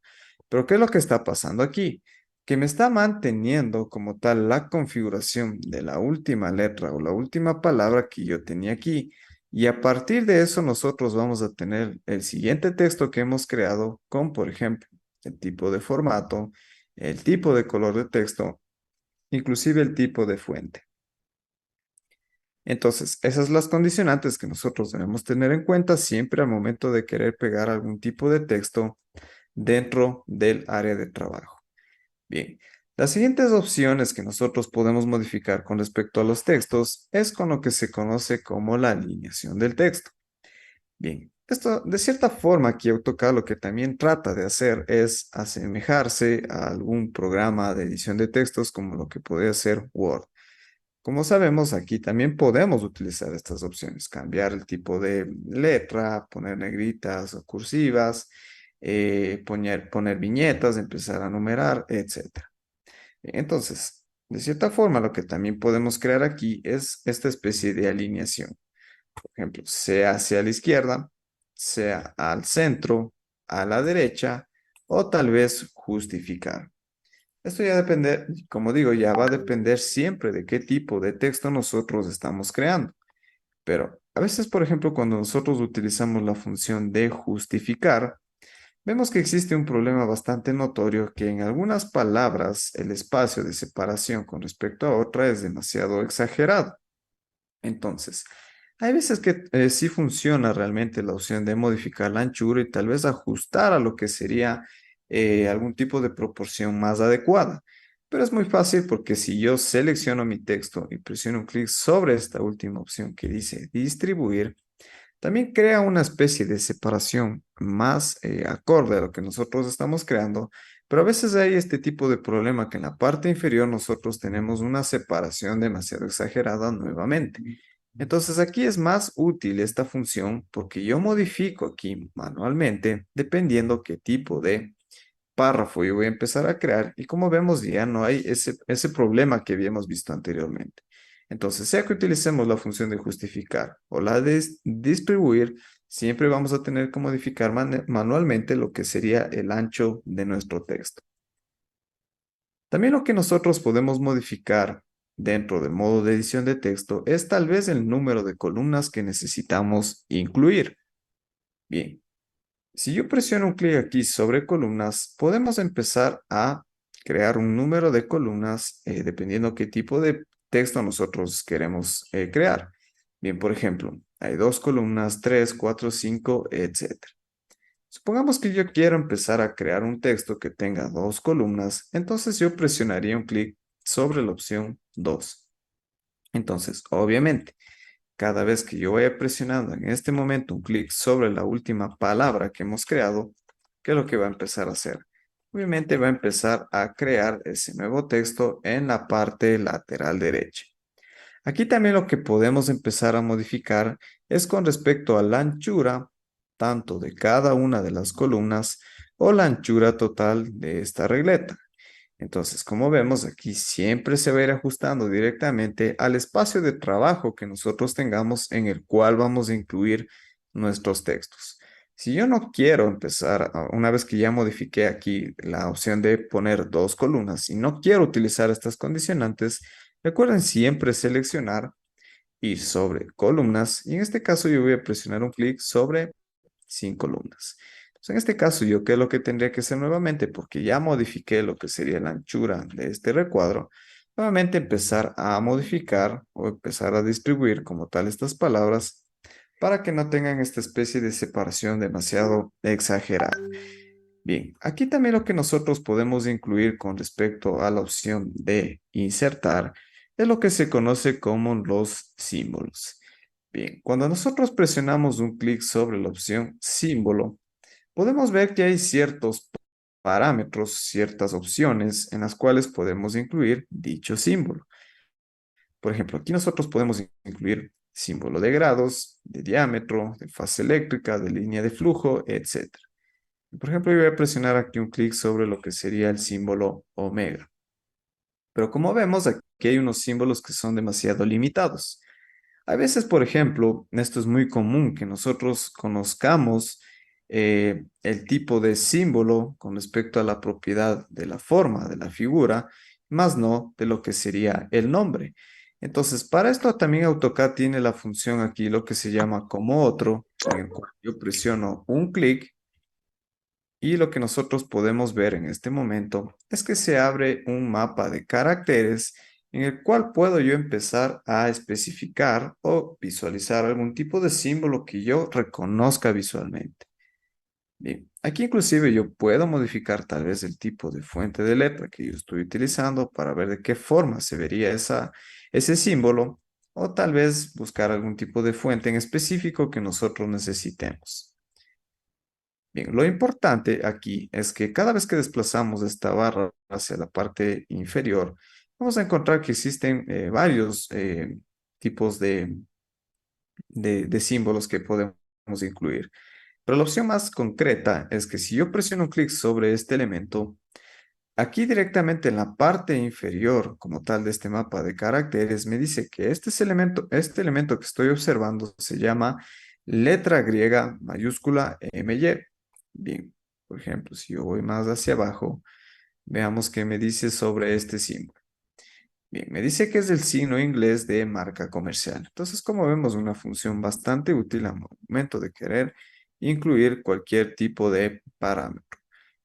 Pero ¿qué es lo que está pasando aquí? Que me está manteniendo como tal la configuración de la última letra o la última palabra que yo tenía aquí. Y a partir de eso nosotros vamos a tener el siguiente texto que hemos creado con, por ejemplo, el tipo de formato, el tipo de color de texto, inclusive el tipo de fuente. Entonces, esas son las condicionantes que nosotros debemos tener en cuenta siempre al momento de querer pegar algún tipo de texto dentro del área de trabajo. Bien, Las siguientes opciones que nosotros podemos modificar con respecto a los textos es con lo que se conoce como la alineación del texto. Bien, esto de cierta forma aquí AutoCAD lo que también trata de hacer es asemejarse a algún programa de edición de textos como lo que podría ser Word. Como sabemos, aquí también podemos utilizar estas opciones, cambiar el tipo de letra, poner negritas o cursivas, poner viñetas, empezar a numerar, etc. Entonces, de cierta forma, lo que también podemos crear aquí es esta especie de alineación. Por ejemplo, sea hacia la izquierda, sea al centro, a la derecha o tal vez justificar. Esto ya depende, como digo, ya va a depender siempre de qué tipo de texto nosotros estamos creando. Pero a veces, por ejemplo, cuando nosotros utilizamos la función de justificar, vemos que existe un problema bastante notorio que en algunas palabras el espacio de separación con respecto a otra es demasiado exagerado. Entonces, hay veces que sí funciona realmente la opción de modificar la anchura y tal vez ajustar a lo que sería algún tipo de proporción más adecuada. Pero es muy fácil porque si yo selecciono mi texto y presiono un clic sobre esta última opción que dice distribuir, también crea una especie de separación más acorde a lo que nosotros estamos creando, pero a veces hay este tipo de problema que en la parte inferior nosotros tenemos una separación demasiado exagerada nuevamente. Entonces aquí es más útil esta función porque yo modifico aquí manualmente dependiendo qué tipo de párrafo yo voy a empezar a crear y como vemos ya no hay ese problema que habíamos visto anteriormente. Entonces, sea que utilicemos la función de justificar o la de distribuir, siempre vamos a tener que modificar manualmente lo que sería el ancho de nuestro texto. También lo que nosotros podemos modificar dentro del modo de edición de texto es tal vez el número de columnas que necesitamos incluir. Bien, si yo presiono un clic aquí sobre columnas, podemos empezar a crear un número de columnas dependiendo qué tipo de texto nosotros queremos crear. Bien, por ejemplo, hay 2 columnas, 3, 4, 5, etcétera. Supongamos que yo quiero empezar a crear un texto que tenga 2 columnas, entonces yo presionaría un clic sobre la opción 2. Entonces, obviamente, cada vez que yo vaya presionando en este momento un clic sobre la última palabra que hemos creado, ¿qué es lo que va a empezar a hacer? Obviamente va a empezar a crear ese nuevo texto en la parte lateral derecha. Aquí también lo que podemos empezar a modificar es con respecto a la anchura, tanto de cada una de las columnas o la anchura total de esta regleta. Entonces, como vemos, aquí siempre se va a ir ajustando directamente al espacio de trabajo que nosotros tengamos en el cual vamos a incluir nuestros textos. Si yo no quiero empezar, una vez que ya modifiqué aquí la opción de poner 2 columnas y no quiero utilizar estas condicionantes, recuerden siempre seleccionar ir sobre columnas y en este caso yo voy a presionar un clic sobre sin columnas. Entonces, en este caso, ¿yo qué es lo que tendría que hacer nuevamente? Porque ya modifiqué lo que sería la anchura de este recuadro. Nuevamente empezar a modificar o empezar a distribuir como tal estas palabras para que no tengan esta especie de separación demasiado exagerada. Bien, aquí también lo que nosotros podemos incluir con respecto a la opción de insertar es lo que se conoce como los símbolos. Bien, cuando nosotros presionamos un clic sobre la opción símbolo, podemos ver que hay ciertos parámetros, ciertas opciones en las cuales podemos incluir dicho símbolo. Por ejemplo, aquí nosotros podemos incluir símbolo de grados, de diámetro, de fase eléctrica, de línea de flujo, etcétera. Por ejemplo, yo voy a presionar aquí un clic sobre lo que sería el símbolo omega. Pero como vemos, aquí hay unos símbolos que son demasiado limitados. A veces, por ejemplo, esto es muy común que nosotros conozcamos el tipo de símbolo con respecto a la propiedad de la forma de la figura, más no de lo que sería el nombre. Entonces, para esto también AutoCAD tiene la función aquí, lo que se llama como otro, en el cual yo presiono un clic y lo que nosotros podemos ver en este momento es que se abre un mapa de caracteres en el cual puedo yo empezar a especificar o visualizar algún tipo de símbolo que yo reconozca visualmente. Bien, aquí inclusive yo puedo modificar tal vez el tipo de fuente de letra que yo estoy utilizando para ver de qué forma se vería ese símbolo o tal vez buscar algún tipo de fuente en específico que nosotros necesitemos. Bien, lo importante aquí es que cada vez que desplazamos esta barra hacia la parte inferior, vamos a encontrar que existen varios tipos de símbolos que podemos incluir. Pero la opción más concreta es que si yo presiono un clic sobre este elemento, aquí directamente en la parte inferior como tal de este mapa de caracteres, me dice que este elemento que estoy observando se llama letra griega mayúscula MY. Bien, por ejemplo, si yo voy más hacia abajo, veamos qué me dice sobre este símbolo. Bien, me dice que es el signo inglés de marca comercial. Entonces, como vemos, una función bastante útil al momento de querer incluir cualquier tipo de parámetro.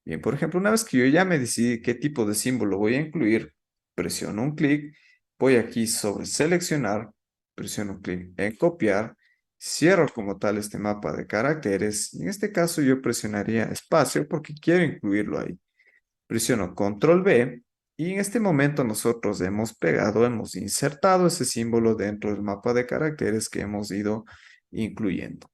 Bien, por ejemplo, una vez que yo ya me decidí qué tipo de símbolo voy a incluir, presiono un clic, voy aquí sobre seleccionar, presiono un clic en copiar, cierro como tal este mapa de caracteres y en este caso yo presionaría espacio porque quiero incluirlo ahí. Presiono control V y en este momento nosotros hemos insertado ese símbolo dentro del mapa de caracteres que hemos ido incluyendo.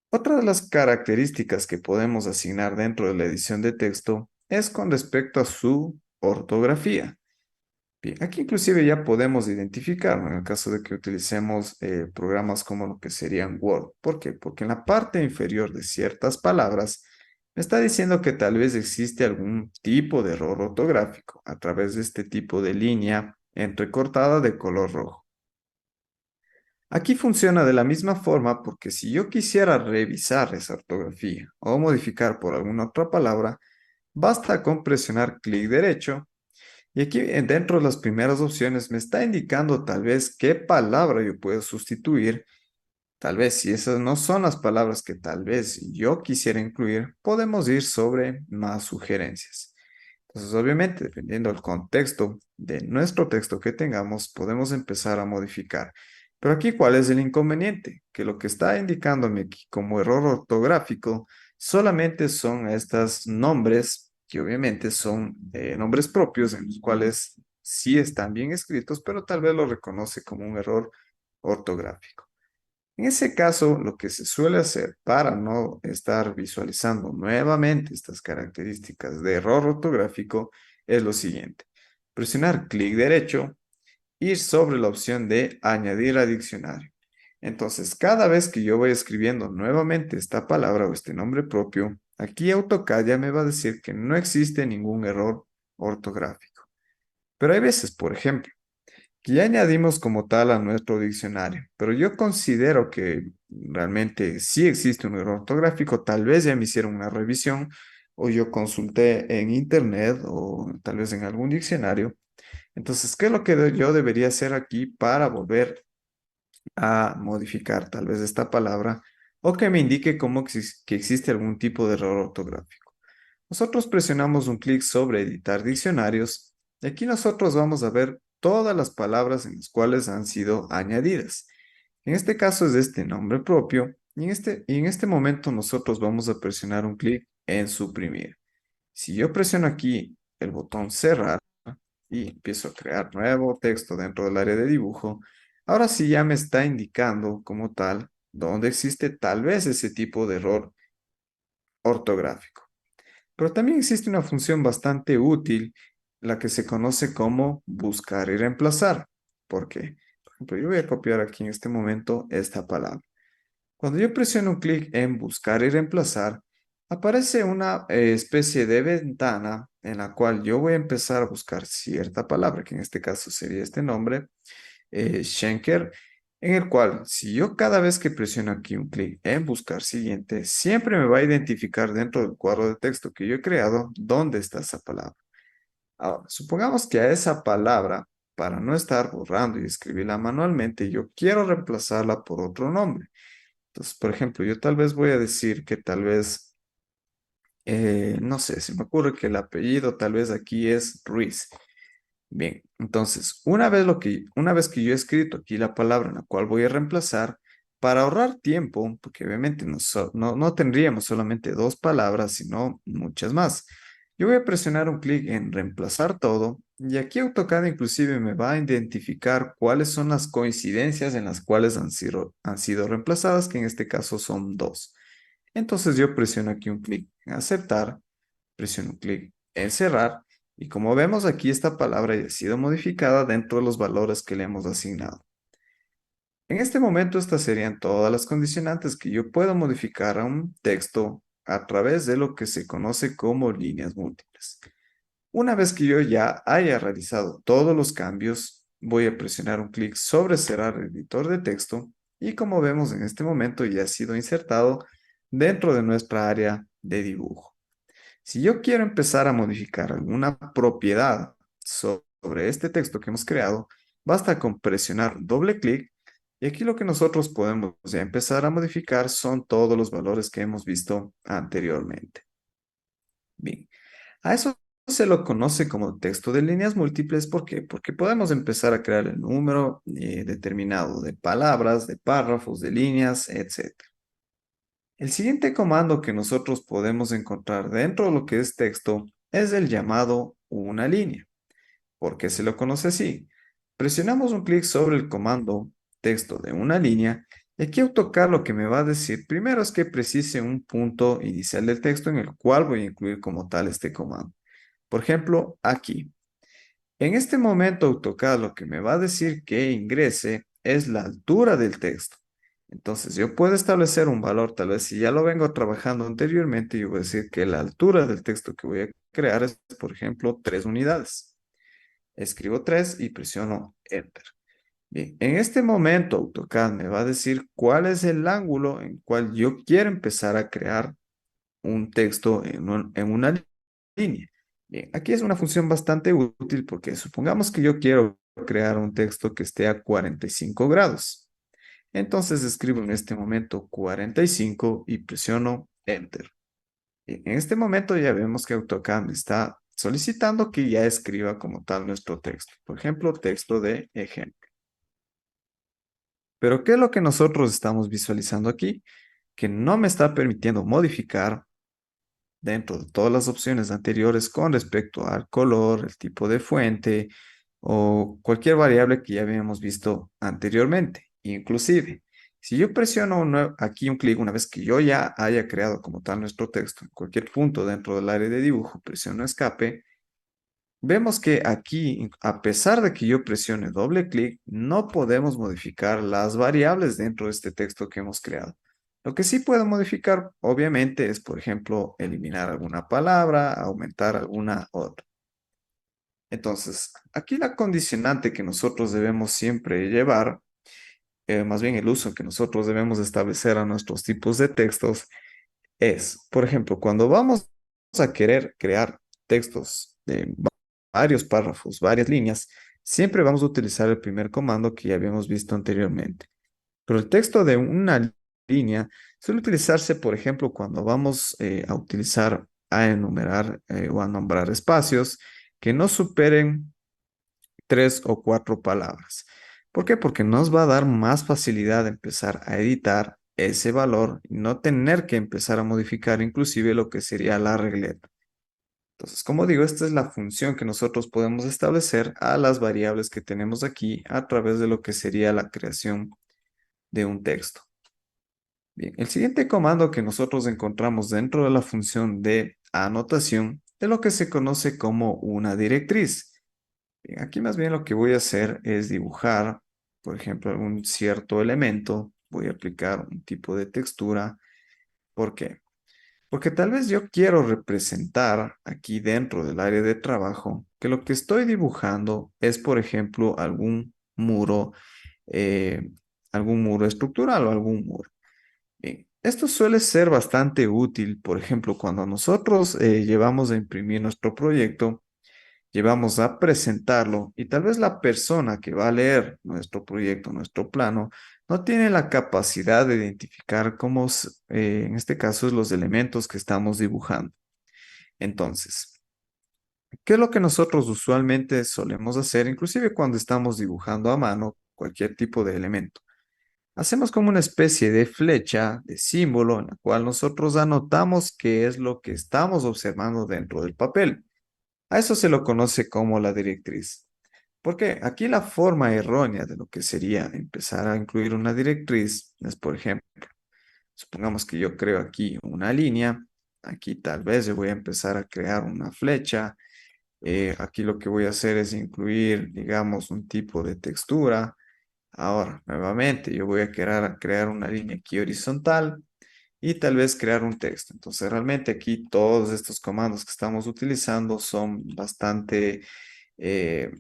Otra de las características que podemos asignar dentro de la edición de texto es con respecto a su ortografía. Bien, aquí inclusive ya podemos identificarlo en el caso de que utilicemos programas como lo que serían Word. ¿Por qué? Porque en la parte inferior de ciertas palabras me está diciendo que tal vez existe algún tipo de error ortográfico a través de este tipo de línea entrecortada de color rojo. Aquí funciona de la misma forma porque si yo quisiera revisar esa ortografía o modificar por alguna otra palabra, basta con presionar clic derecho y aquí dentro de las primeras opciones me está indicando tal vez qué palabra yo puedo sustituir. Tal vez si esas no son las palabras que tal vez yo quisiera incluir, podemos ir sobre más sugerencias. Entonces, obviamente, dependiendo del contexto de nuestro texto que tengamos, podemos empezar a modificar. Pero aquí, ¿cuál es el inconveniente? Que lo que está indicándome aquí como error ortográfico solamente son estos nombres, que obviamente son nombres propios, en los cuales sí están bien escritos, pero tal vez lo reconoce como un error ortográfico. En ese caso, lo que se suele hacer para no estar visualizando nuevamente estas características de error ortográfico es lo siguiente. Presionar clic derecho, ir sobre la opción de añadir a diccionario. Entonces, cada vez que yo voy escribiendo nuevamente esta palabra o este nombre propio, aquí AutoCAD ya me va a decir que no existe ningún error ortográfico. Pero hay veces, por ejemplo, que ya añadimos como tal a nuestro diccionario, pero yo considero que realmente sí existe un error ortográfico, tal vez ya me hicieron una revisión o yo consulté en internet o tal vez en algún diccionario. Entonces, ¿qué es lo que yo debería hacer aquí para volver a modificar tal vez esta palabra o que me indique que existe algún tipo de error ortográfico? Nosotros presionamos un clic sobre editar diccionarios y aquí nosotros vamos a ver todas las palabras en las cuales han sido añadidas. En este caso es este nombre propio y en este momento nosotros vamos a presionar un clic en suprimir. Si yo presiono aquí el botón cerrar y empiezo a crear nuevo texto dentro del área de dibujo, ahora sí ya me está indicando como tal dónde existe tal vez ese tipo de error ortográfico. Pero también existe una función bastante útil, la que se conoce como buscar y reemplazar. ¿Por qué? Por ejemplo, yo voy a copiar aquí en este momento esta palabra. Cuando yo presiono un clic en buscar y reemplazar, aparece una especie de ventana en la cual yo voy a empezar a buscar cierta palabra, que en este caso sería este nombre, Schenker, en el cual si yo cada vez que presiono aquí un clic en buscar siguiente, siempre me va a identificar dentro del cuadro de texto que yo he creado dónde está esa palabra. Ahora, supongamos que a esa palabra, para no estar borrando y escribirla manualmente, yo quiero reemplazarla por otro nombre. Entonces, por ejemplo, yo tal vez voy a decir que tal vez, no sé, se me ocurre que el apellido tal vez aquí es Ruiz. Bien, entonces, una vez que yo he escrito aquí la palabra en la cual voy a reemplazar, para ahorrar tiempo, porque obviamente no tendríamos solamente dos palabras, sino muchas más. Yo voy a presionar un clic en reemplazar todo y aquí AutoCAD inclusive me va a identificar cuáles son las coincidencias en las cuales han sido reemplazadas, que en este caso son dos. Entonces yo presiono aquí un clic en aceptar, presiono un clic en cerrar y como vemos aquí esta palabra ya ha sido modificada dentro de los valores que le hemos asignado. En este momento estas serían todas las condicionantes que yo puedo modificar a un texto a través de lo que se conoce como líneas múltiples. Una vez que yo ya haya realizado todos los cambios, voy a presionar un clic sobre cerrar el editor de texto y como vemos en este momento ya ha sido insertado dentro de nuestra área de dibujo. Si yo quiero empezar a modificar alguna propiedad sobre este texto que hemos creado, basta con presionar doble clic y aquí lo que nosotros podemos ya empezar a modificar son todos los valores que hemos visto anteriormente. Bien, a eso se lo conoce como texto de líneas múltiples. ¿Por qué? Porque podemos empezar a crear el número determinado de palabras, de párrafos, de líneas, etc. El siguiente comando que nosotros podemos encontrar dentro de lo que es texto es el llamado una línea. ¿Por qué se lo conoce así? Presionamos un clic sobre el comando texto de una línea y aquí AutoCAD lo que me va a decir primero es que precise un punto inicial del texto en el cual voy a incluir como tal este comando. Por ejemplo, aquí. En este momento AutoCAD lo que me va a decir que ingrese es la altura del texto. Entonces yo puedo establecer un valor, tal vez si ya lo vengo trabajando anteriormente, yo voy a decir que la altura del texto que voy a crear es, por ejemplo, 3 unidades. Escribo 3 y presiono Enter. Bien, en este momento AutoCAD me va a decir cuál es el ángulo en cual yo quiero empezar a crear un texto en una línea. Bien, aquí es una función bastante útil porque supongamos que yo quiero crear un texto que esté a 45 grados. Entonces escribo en este momento 45 y presiono Enter. Bien, en este momento ya vemos que AutoCAD me está solicitando que ya escriba como tal nuestro texto. Por ejemplo, texto de ejemplo. Pero ¿qué es lo que nosotros estamos visualizando aquí? Que no me está permitiendo modificar dentro de todas las opciones anteriores con respecto al color, el tipo de fuente o cualquier variable que ya habíamos visto anteriormente. Inclusive, si yo presiono aquí un clic, una vez que yo ya haya creado como tal nuestro texto en cualquier punto dentro del área de dibujo, presiono escape, vemos que aquí, a pesar de que yo presione doble clic, no podemos modificar las variables dentro de este texto que hemos creado. Lo que sí puedo modificar, obviamente, es, por ejemplo, eliminar alguna palabra, aumentar alguna otra. Entonces, aquí la condicionante que nosotros debemos siempre llevar, más bien el uso que nosotros debemos establecer a nuestros tipos de textos, es, por ejemplo, cuando vamos a querer crear textos de varios párrafos, varias líneas, siempre vamos a utilizar el primer comando que ya habíamos visto anteriormente. Pero el texto de una línea suele utilizarse, por ejemplo, cuando vamos a utilizar, a enumerar o a nombrar espacios que no superen 3 o 4 palabras. ¿Por qué? Porque nos va a dar más facilidad de empezar a editar ese valor y no tener que empezar a modificar inclusive lo que sería la regleta. Entonces, como digo, esta es la función que nosotros podemos establecer a las variables que tenemos aquí a través de lo que sería la creación de un texto. Bien, el siguiente comando que nosotros encontramos dentro de la función de anotación es lo que se conoce como una directriz. Bien, aquí más bien lo que voy a hacer es dibujar, por ejemplo, algún cierto elemento. Voy a aplicar un tipo de textura. ¿Por qué? Porque tal vez yo quiero representar aquí dentro del área de trabajo que lo que estoy dibujando es, por ejemplo, eh, algún muro estructural o algún muro. Bien, esto suele ser bastante útil, por ejemplo, cuando nosotros llevamos a imprimir nuestro proyecto, llevamos a presentarlo y tal vez la persona que va a leer nuestro proyecto, nuestro plano, no tiene la capacidad de identificar en este caso, los elementos que estamos dibujando. Entonces, ¿qué es lo que nosotros usualmente solemos hacer, inclusive cuando estamos dibujando a mano cualquier tipo de elemento? hacemos como una especie de flecha, de símbolo, en la cual nosotros anotamos qué es lo que estamos observando dentro del papel. A eso se lo conoce como la directriz. Porque aquí la forma errónea de lo que sería empezar a incluir una directriz es, por ejemplo, supongamos que yo creo aquí una línea, aquí tal vez yo voy a empezar a crear una flecha, aquí lo que voy a hacer es incluir, digamos, un tipo de textura. Ahora, nuevamente, yo voy a crear una línea aquí horizontal y tal vez crear un texto. Entonces, realmente aquí todos estos comandos que estamos utilizando son bastante, eh,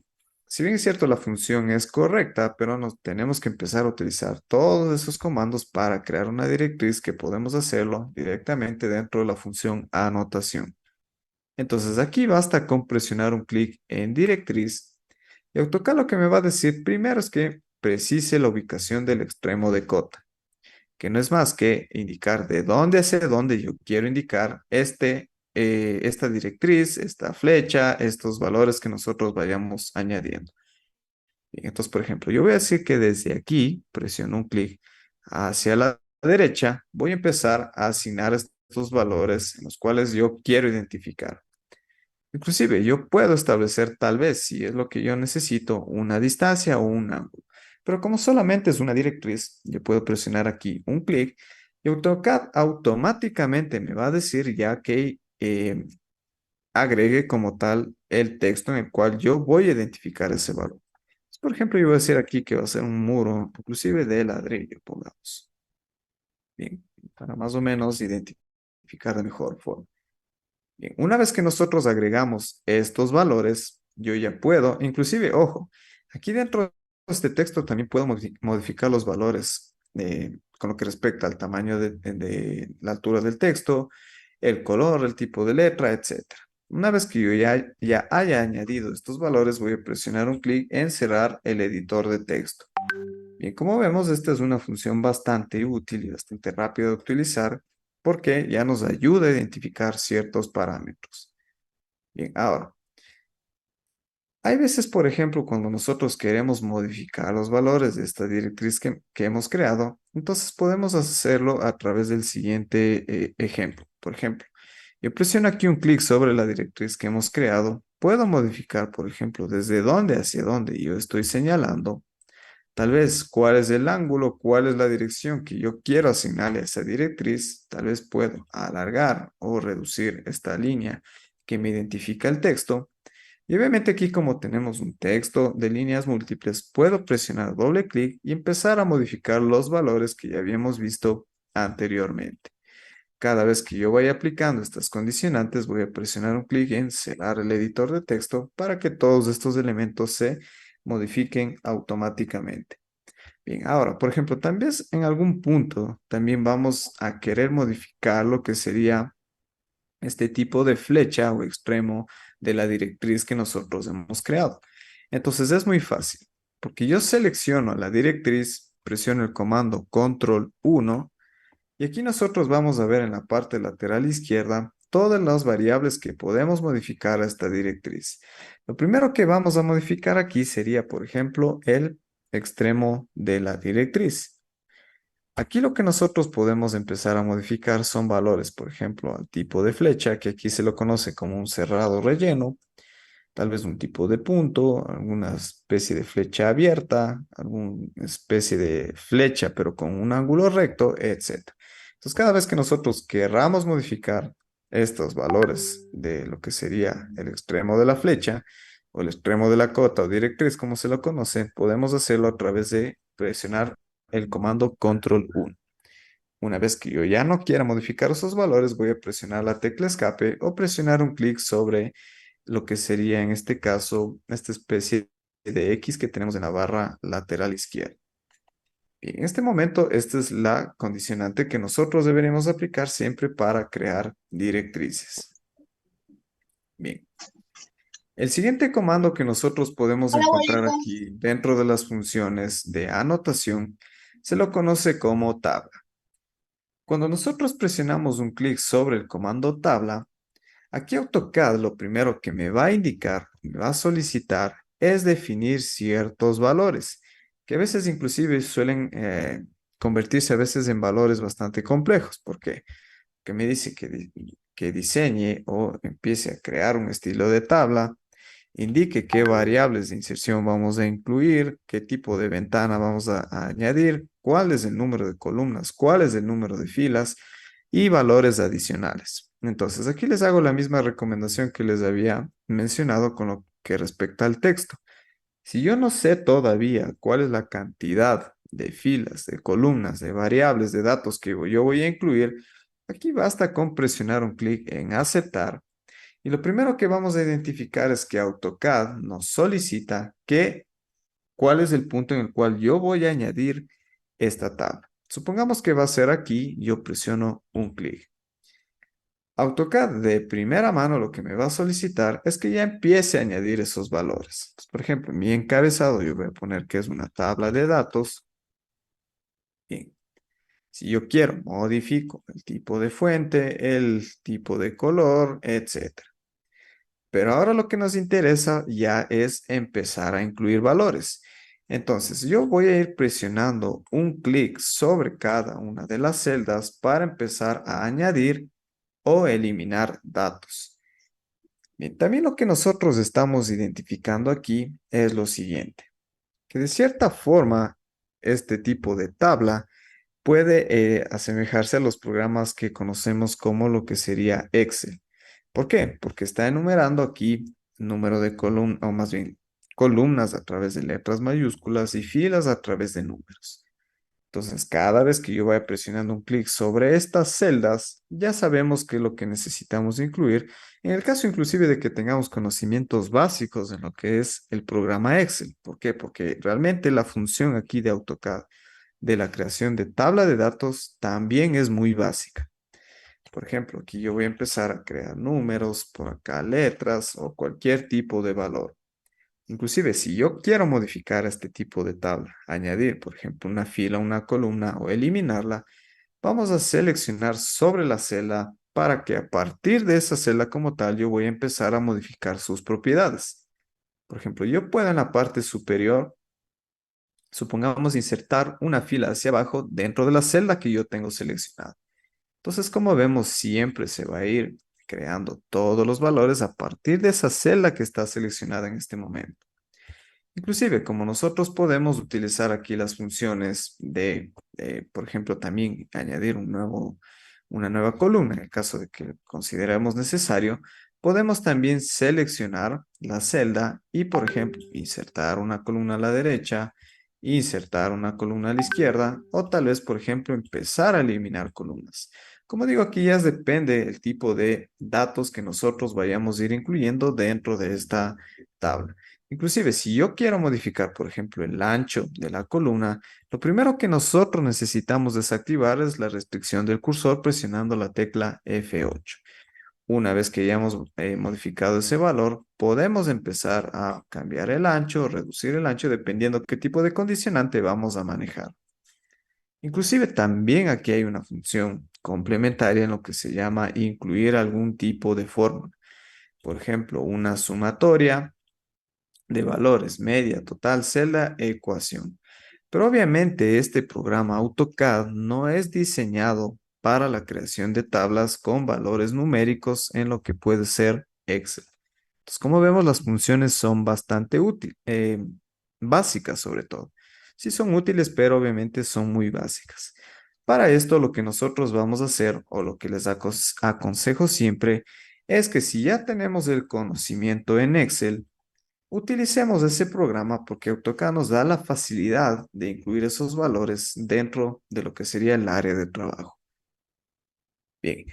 si bien es cierto, la función es correcta, pero nos tenemos que empezar a utilizar todos esos comandos para crear una directriz que podemos hacerlo directamente dentro de la función anotación. Entonces, aquí basta con presionar un clic en directriz y AutoCAD lo que me va a decir primero es que precise la ubicación del extremo de cota, que no es más que indicar de dónde hacia dónde yo quiero indicar esta directriz, esta flecha, estos valores que nosotros vayamos añadiendo. Bien, entonces, por ejemplo, yo voy a decir que desde aquí presiono un clic hacia la derecha, voy a empezar a asignar estos valores en los cuales yo quiero identificar. Inclusive yo puedo establecer tal vez, si es lo que yo necesito, una distancia o un ángulo. Pero como solamente es una directriz, yo puedo presionar aquí un clic y AutoCAD automáticamente me va a decir ya que agregue como tal el texto en el cual yo voy a identificar ese valor. Por ejemplo, yo voy a decir aquí que va a ser un muro, inclusive de ladrillo, pongamos. Bien, para más o menos identificar de mejor forma. Bien, una vez que nosotros agregamos estos valores, yo ya puedo, inclusive, ojo, aquí dentro de este texto también puedo modificar los valores con lo que respecta al tamaño de la altura del texto, el color, el tipo de letra, etcétera. Una vez que yo ya haya añadido estos valores, voy a presionar un clic en cerrar el editor de texto. Bien, como vemos, esta es una función bastante útil y bastante rápida de utilizar porque ya nos ayuda a identificar ciertos parámetros. Bien, ahora, hay veces, por ejemplo, cuando nosotros queremos modificar los valores de esta directriz que hemos creado, entonces podemos hacerlo a través del siguiente ejemplo. Por ejemplo, yo presiono aquí un clic sobre la directriz que hemos creado. Puedo modificar, por ejemplo, desde dónde hacia dónde yo estoy señalando. Tal vez cuál es el ángulo, cuál es la dirección que yo quiero asignarle a esa directriz. Tal vez puedo alargar o reducir esta línea que me identifica el texto. Y obviamente aquí como tenemos un texto de líneas múltiples, puedo presionar doble clic y empezar a modificar los valores que ya habíamos visto anteriormente. Cada vez que yo vaya aplicando estas condicionantes, voy a presionar un clic en cerrar el editor de texto para que todos estos elementos se modifiquen automáticamente. Bien, ahora, por ejemplo, también en algún punto también vamos a querer modificar lo que sería este tipo de flecha o extremo de la directriz que nosotros hemos creado. Entonces es muy fácil, porque yo selecciono la directriz, presiono el comando Control 1 y aquí nosotros vamos a ver en la parte lateral izquierda todas las variables que podemos modificar a esta directriz. Lo primero que vamos a modificar aquí sería, por ejemplo, el extremo de la directriz. Aquí lo que nosotros podemos empezar a modificar son valores, por ejemplo, al tipo de flecha, que aquí se lo conoce como un cerrado relleno, tal vez un tipo de punto, alguna especie de flecha abierta, alguna especie de flecha pero con un ángulo recto, etc. Entonces, cada vez que nosotros querramos modificar estos valores de lo que sería el extremo de la flecha o el extremo de la cota o directriz, como se lo conoce, podemos hacerlo a través de presionar el comando Control 1. Una vez que yo ya no quiera modificar esos valores, voy a presionar la tecla escape o presionar un clic sobre lo que sería en este caso esta especie de X que tenemos en la barra lateral izquierda. Bien, en este momento, esta es la condicionante que nosotros deberíamos aplicar siempre para crear directrices. Bien, el siguiente comando que nosotros podemos Hola, encontrar abuelito. aquí dentro de las funciones de anotación se lo conoce como tabla. Cuando nosotros presionamos un clic sobre el comando tabla, aquí AutoCAD lo primero que me va a indicar, me va a solicitar, es definir ciertos valores, que a veces inclusive suelen convertirse a veces en valores bastante complejos, porque que me dice que diseñe o empiece a crear un estilo de tabla, indique qué variables de inserción vamos a incluir, qué tipo de ventana vamos a añadir, cuál es el número de columnas, cuál es el número de filas y valores adicionales. Entonces, aquí les hago la misma recomendación que les había mencionado con lo que respecta al texto. Si yo no sé todavía cuál es la cantidad de filas, de columnas, de variables, de datos que yo voy a incluir, aquí basta con presionar un clic en aceptar y lo primero que vamos a identificar es que AutoCAD nos solicita cuál es el punto en el cual yo voy a añadir esta tabla. Supongamos que va a ser aquí, yo presiono un clic. AutoCAD de primera mano lo que me va a solicitar es que ya empiece a añadir esos valores. Entonces, por ejemplo, en mi encabezado yo voy a poner que es una tabla de datos. Bien, si yo quiero, modifico el tipo de fuente, el tipo de color, etcétera. Pero ahora lo que nos interesa ya es empezar a incluir valores. Entonces, yo voy a ir presionando un clic sobre cada una de las celdas para empezar a añadir o eliminar datos. Bien, también lo que nosotros estamos identificando aquí es lo siguiente, que de cierta forma este tipo de tabla puede asemejarse a los programas que conocemos como lo que sería Excel. ¿Por qué? Porque está enumerando aquí número de columnas, o más bien columnas a través de letras mayúsculas y filas a través de números. Entonces, cada vez que yo vaya presionando un clic sobre estas celdas, ya sabemos qué es lo que necesitamos incluir, en el caso inclusive de que tengamos conocimientos básicos en lo que es el programa Excel. ¿Por qué? Porque realmente la función aquí de AutoCAD de la creación de tabla de datos también es muy básica. Por ejemplo, aquí yo voy a empezar a crear números, por acá letras o cualquier tipo de valor. Inclusive, si yo quiero modificar este tipo de tabla, añadir, por ejemplo, una fila, una columna o eliminarla, vamos a seleccionar sobre la celda para que a partir de esa celda como tal yo voy a empezar a modificar sus propiedades. Por ejemplo, yo puedo en la parte superior, supongamos, insertar una fila hacia abajo dentro de la celda que yo tengo seleccionada. Entonces, como vemos, siempre se va a ir creando todos los valores a partir de esa celda que está seleccionada en este momento. Inclusive, como nosotros podemos utilizar aquí las funciones por ejemplo, también añadir una nueva columna, en el caso de que consideremos necesario, podemos también seleccionar la celda y, por ejemplo, insertar una columna a la derecha, insertar una columna a la izquierda, o tal vez, por ejemplo, empezar a eliminar columnas. Como digo, aquí ya depende el tipo de datos que nosotros vayamos a ir incluyendo dentro de esta tabla. Inclusive, si yo quiero modificar, por ejemplo, el ancho de la columna, lo primero que nosotros necesitamos desactivar es la restricción del cursor presionando la tecla F8. Una vez que ya hemos modificado ese valor, podemos empezar a cambiar el ancho o reducir el ancho dependiendo qué tipo de condicionante vamos a manejar. Inclusive también aquí hay una función complementaria en lo que se llama incluir algún tipo de fórmula. Por ejemplo, una sumatoria de valores, media, total, celda, ecuación. Pero obviamente este programa AutoCAD no es diseñado para la creación de tablas con valores numéricos en lo que puede ser Excel. Entonces, como vemos, las funciones son bastante útiles, básicas sobre todo. Sí son útiles, pero obviamente son muy básicas. Para esto, lo que nosotros vamos a hacer, o lo que les aconsejo siempre, es que si ya tenemos el conocimiento en Excel, utilicemos ese programa porque AutoCAD nos da la facilidad de incluir esos valores dentro de lo que sería el área de trabajo. Bien,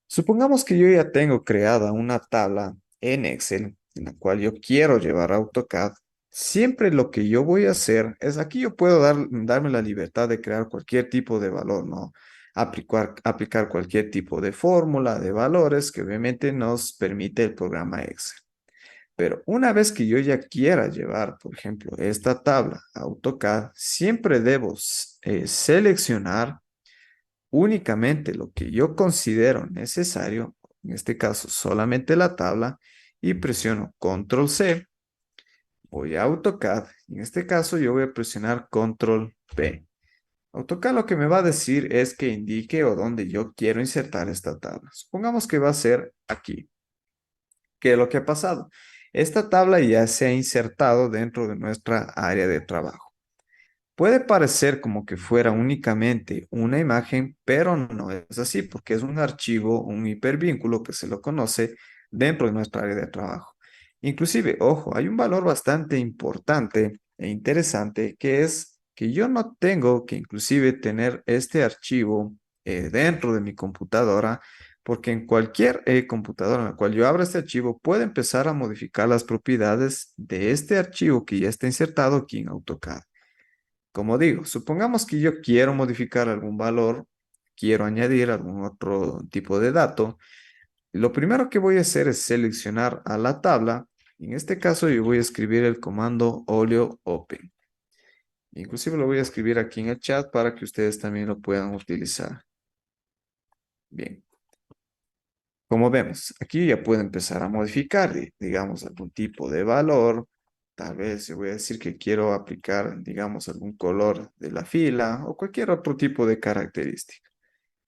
supongamos que yo ya tengo creada una tabla en Excel en la cual yo quiero llevar a AutoCAD. Siempre lo que yo voy a hacer es aquí yo puedo darme la libertad de crear cualquier tipo de valor, ¿no? Aplicar cualquier tipo de fórmula, de valores que obviamente nos permite el programa Excel. Pero una vez que yo ya quiera llevar, por ejemplo, esta tabla a AutoCAD, siempre debo seleccionar únicamente lo que yo considero necesario, en este caso solamente la tabla, y presiono Control C, voy a AutoCAD, en este caso yo voy a presionar Control P. AutoCAD lo que me va a decir es que indique o dónde yo quiero insertar esta tabla. Supongamos que va a ser aquí. ¿Qué es lo que ha pasado? Esta tabla ya se ha insertado dentro de nuestra área de trabajo. Puede parecer como que fuera únicamente una imagen, pero no es así, porque es un archivo, un hipervínculo que se lo conoce dentro de nuestra área de trabajo. Inclusive, ojo, hay un valor bastante importante e interesante que es que yo no tengo que inclusive tener este archivo dentro de mi computadora, porque en cualquier computadora en la cual yo abra este archivo, puedo empezar a modificar las propiedades de este archivo que ya está insertado aquí en AutoCAD. Como digo, supongamos que yo quiero modificar algún valor, quiero añadir algún otro tipo de dato. Lo primero que voy a hacer es seleccionar a la tabla. En este caso yo voy a escribir el comando oleo open. Inclusive lo voy a escribir aquí en el chat para que ustedes también lo puedan utilizar. Bien, como vemos, aquí ya puedo empezar a modificar, digamos, algún tipo de valor. Tal vez yo voy a decir que quiero aplicar, digamos, algún color de la fila o cualquier otro tipo de característica.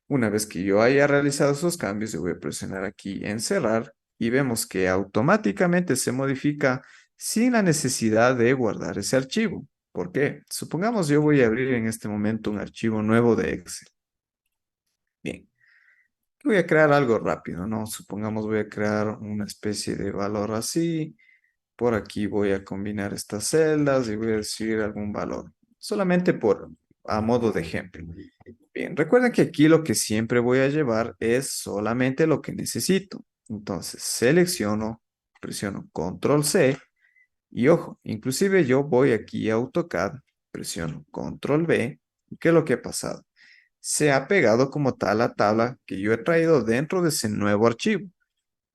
Una vez que yo haya realizado esos cambios, yo voy a presionar aquí en cerrar y vemos que automáticamente se modifica sin la necesidad de guardar ese archivo. ¿Por qué? Supongamos yo voy a abrir en este momento un archivo nuevo de Excel. Bien, voy a crear algo rápido, ¿no? Supongamos voy a crear una especie de valor así. Por aquí voy a combinar estas celdas y voy a decir algún valor. Solamente a modo de ejemplo. Bien, recuerden que aquí lo que siempre voy a llevar es solamente lo que necesito. Entonces, selecciono, presiono Control C y ojo, inclusive yo voy aquí a AutoCAD, presiono Control V. ¿Y qué es lo que ha pasado? Se ha pegado como tal la tabla que yo he traído dentro de ese nuevo archivo.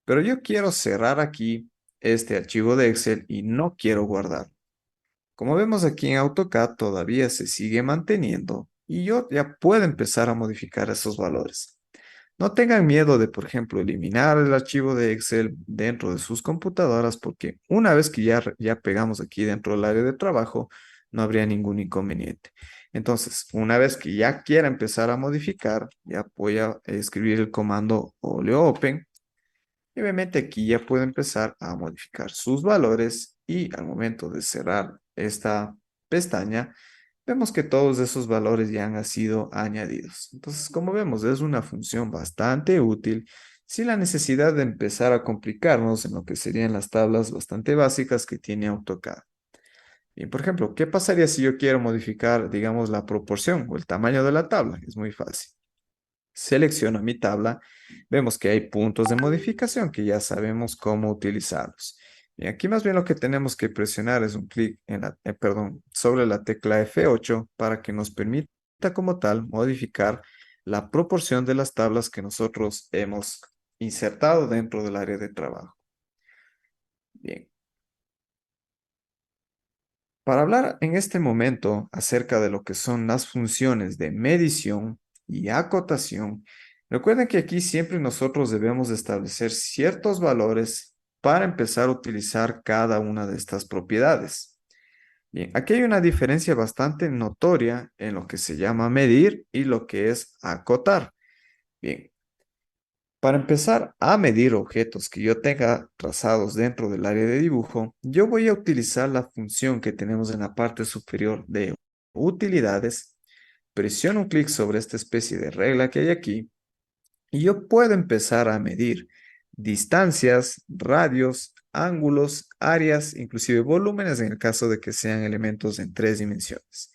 Pero yo quiero cerrar aquí este archivo de Excel y no quiero guardar. Como vemos aquí en AutoCAD todavía se sigue manteniendo y yo ya puedo empezar a modificar esos valores. No tengan miedo de, por ejemplo, eliminar el archivo de Excel dentro de sus computadoras porque una vez que ya pegamos aquí dentro del área de trabajo, no habría ningún inconveniente. Entonces, una vez que ya quiera empezar a modificar, ya voy a escribir el comando oleopen y obviamente aquí ya puede empezar a modificar sus valores y al momento de cerrar esta pestaña, vemos que todos esos valores ya han sido añadidos. Entonces, como vemos, es una función bastante útil sin la necesidad de empezar a complicarnos en lo que serían las tablas bastante básicas que tiene AutoCAD. Bien, por ejemplo, ¿qué pasaría si yo quiero modificar, digamos, la proporción o el tamaño de la tabla? Es muy fácil. Selecciono mi tabla, vemos que hay puntos de modificación que ya sabemos cómo utilizarlos. Y aquí más bien lo que tenemos que presionar es un clic sobre la tecla F8 para que nos permita como tal modificar la proporción de las tablas que nosotros hemos insertado dentro del área de trabajo. Bien, para hablar en este momento acerca de lo que son las funciones de medición y acotación, recuerden que aquí siempre nosotros debemos establecer ciertos valores para empezar a utilizar cada una de estas propiedades. Bien, aquí hay una diferencia bastante notoria en lo que se llama medir y lo que es acotar. Bien, para empezar a medir objetos que yo tenga trazados dentro del área de dibujo, yo voy a utilizar la función que tenemos en la parte superior de utilidades. Presiono un clic sobre esta especie de regla que hay aquí y yo puedo empezar a medir distancias, radios, ángulos, áreas, inclusive volúmenes en el caso de que sean elementos en 3 dimensiones.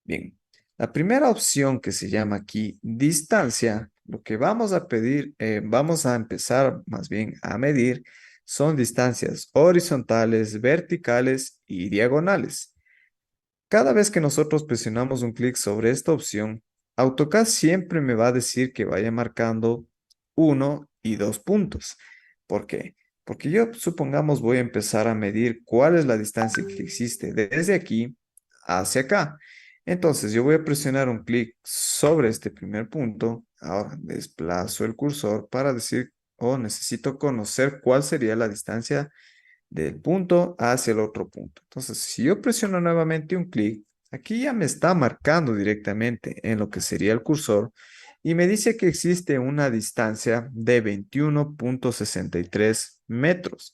Bien, la primera opción que se llama aquí distancia, lo que vamos a pedir, vamos a empezar más bien a medir son distancias horizontales, verticales y diagonales. Cada vez que nosotros presionamos un clic sobre esta opción, AutoCAD siempre me va a decir que vaya marcando 1 y 2 puntos. ¿Por qué? Porque yo, supongamos, voy a empezar a medir cuál es la distancia que existe desde aquí hacia acá. Entonces, yo voy a presionar un clic sobre este primer punto. Ahora desplazo el cursor para decir, oh, necesito conocer cuál sería la distancia del punto hacia el otro punto. Entonces, si yo presiono nuevamente un clic, aquí ya me está marcando directamente en lo que sería el cursor y me dice que existe una distancia de 21,63 metros.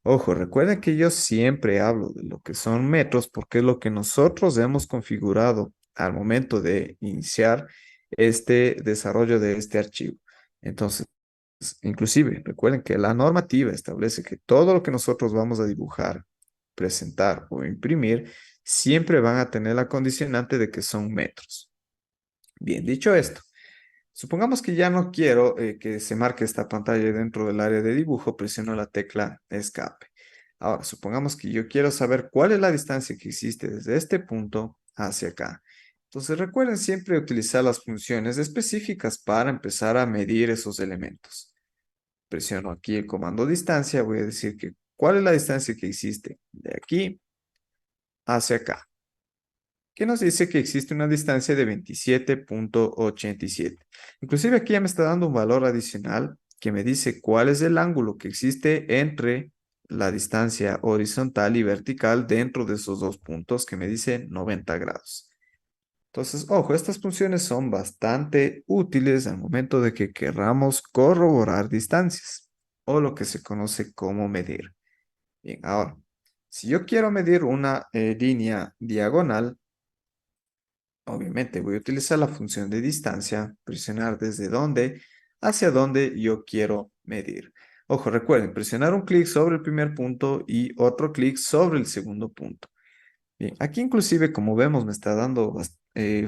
Ojo, recuerden que yo siempre hablo de lo que son metros porque es lo que nosotros hemos configurado al momento de iniciar este desarrollo de este archivo. Entonces, inclusive, recuerden que la normativa establece que todo lo que nosotros vamos a dibujar, presentar o imprimir, siempre van a tener la condicionante de que son metros. Bien, dicho esto, supongamos que ya no quiero que se marque esta pantalla dentro del área de dibujo, presiono la tecla escape. Ahora, supongamos que yo quiero saber cuál es la distancia que existe desde este punto hacia acá. Entonces recuerden siempre utilizar las funciones específicas para empezar a medir esos elementos. Presiono aquí el comando distancia, voy a decir que cuál es la distancia que existe de aquí hacia acá, que nos dice que existe una distancia de 27,87. Inclusive aquí ya me está dando un valor adicional que me dice cuál es el ángulo que existe entre la distancia horizontal y vertical dentro de esos dos puntos que me dice 90 grados. Entonces, ojo, estas funciones son bastante útiles al momento de que querramos corroborar distancias o lo que se conoce como medir. Bien, ahora, si yo quiero medir una línea diagonal, obviamente voy a utilizar la función de distancia, presionar desde dónde hacia dónde yo quiero medir. Ojo, recuerden, presionar un clic sobre el primer punto y otro clic sobre el segundo punto. Bien, aquí inclusive, como vemos, me está dando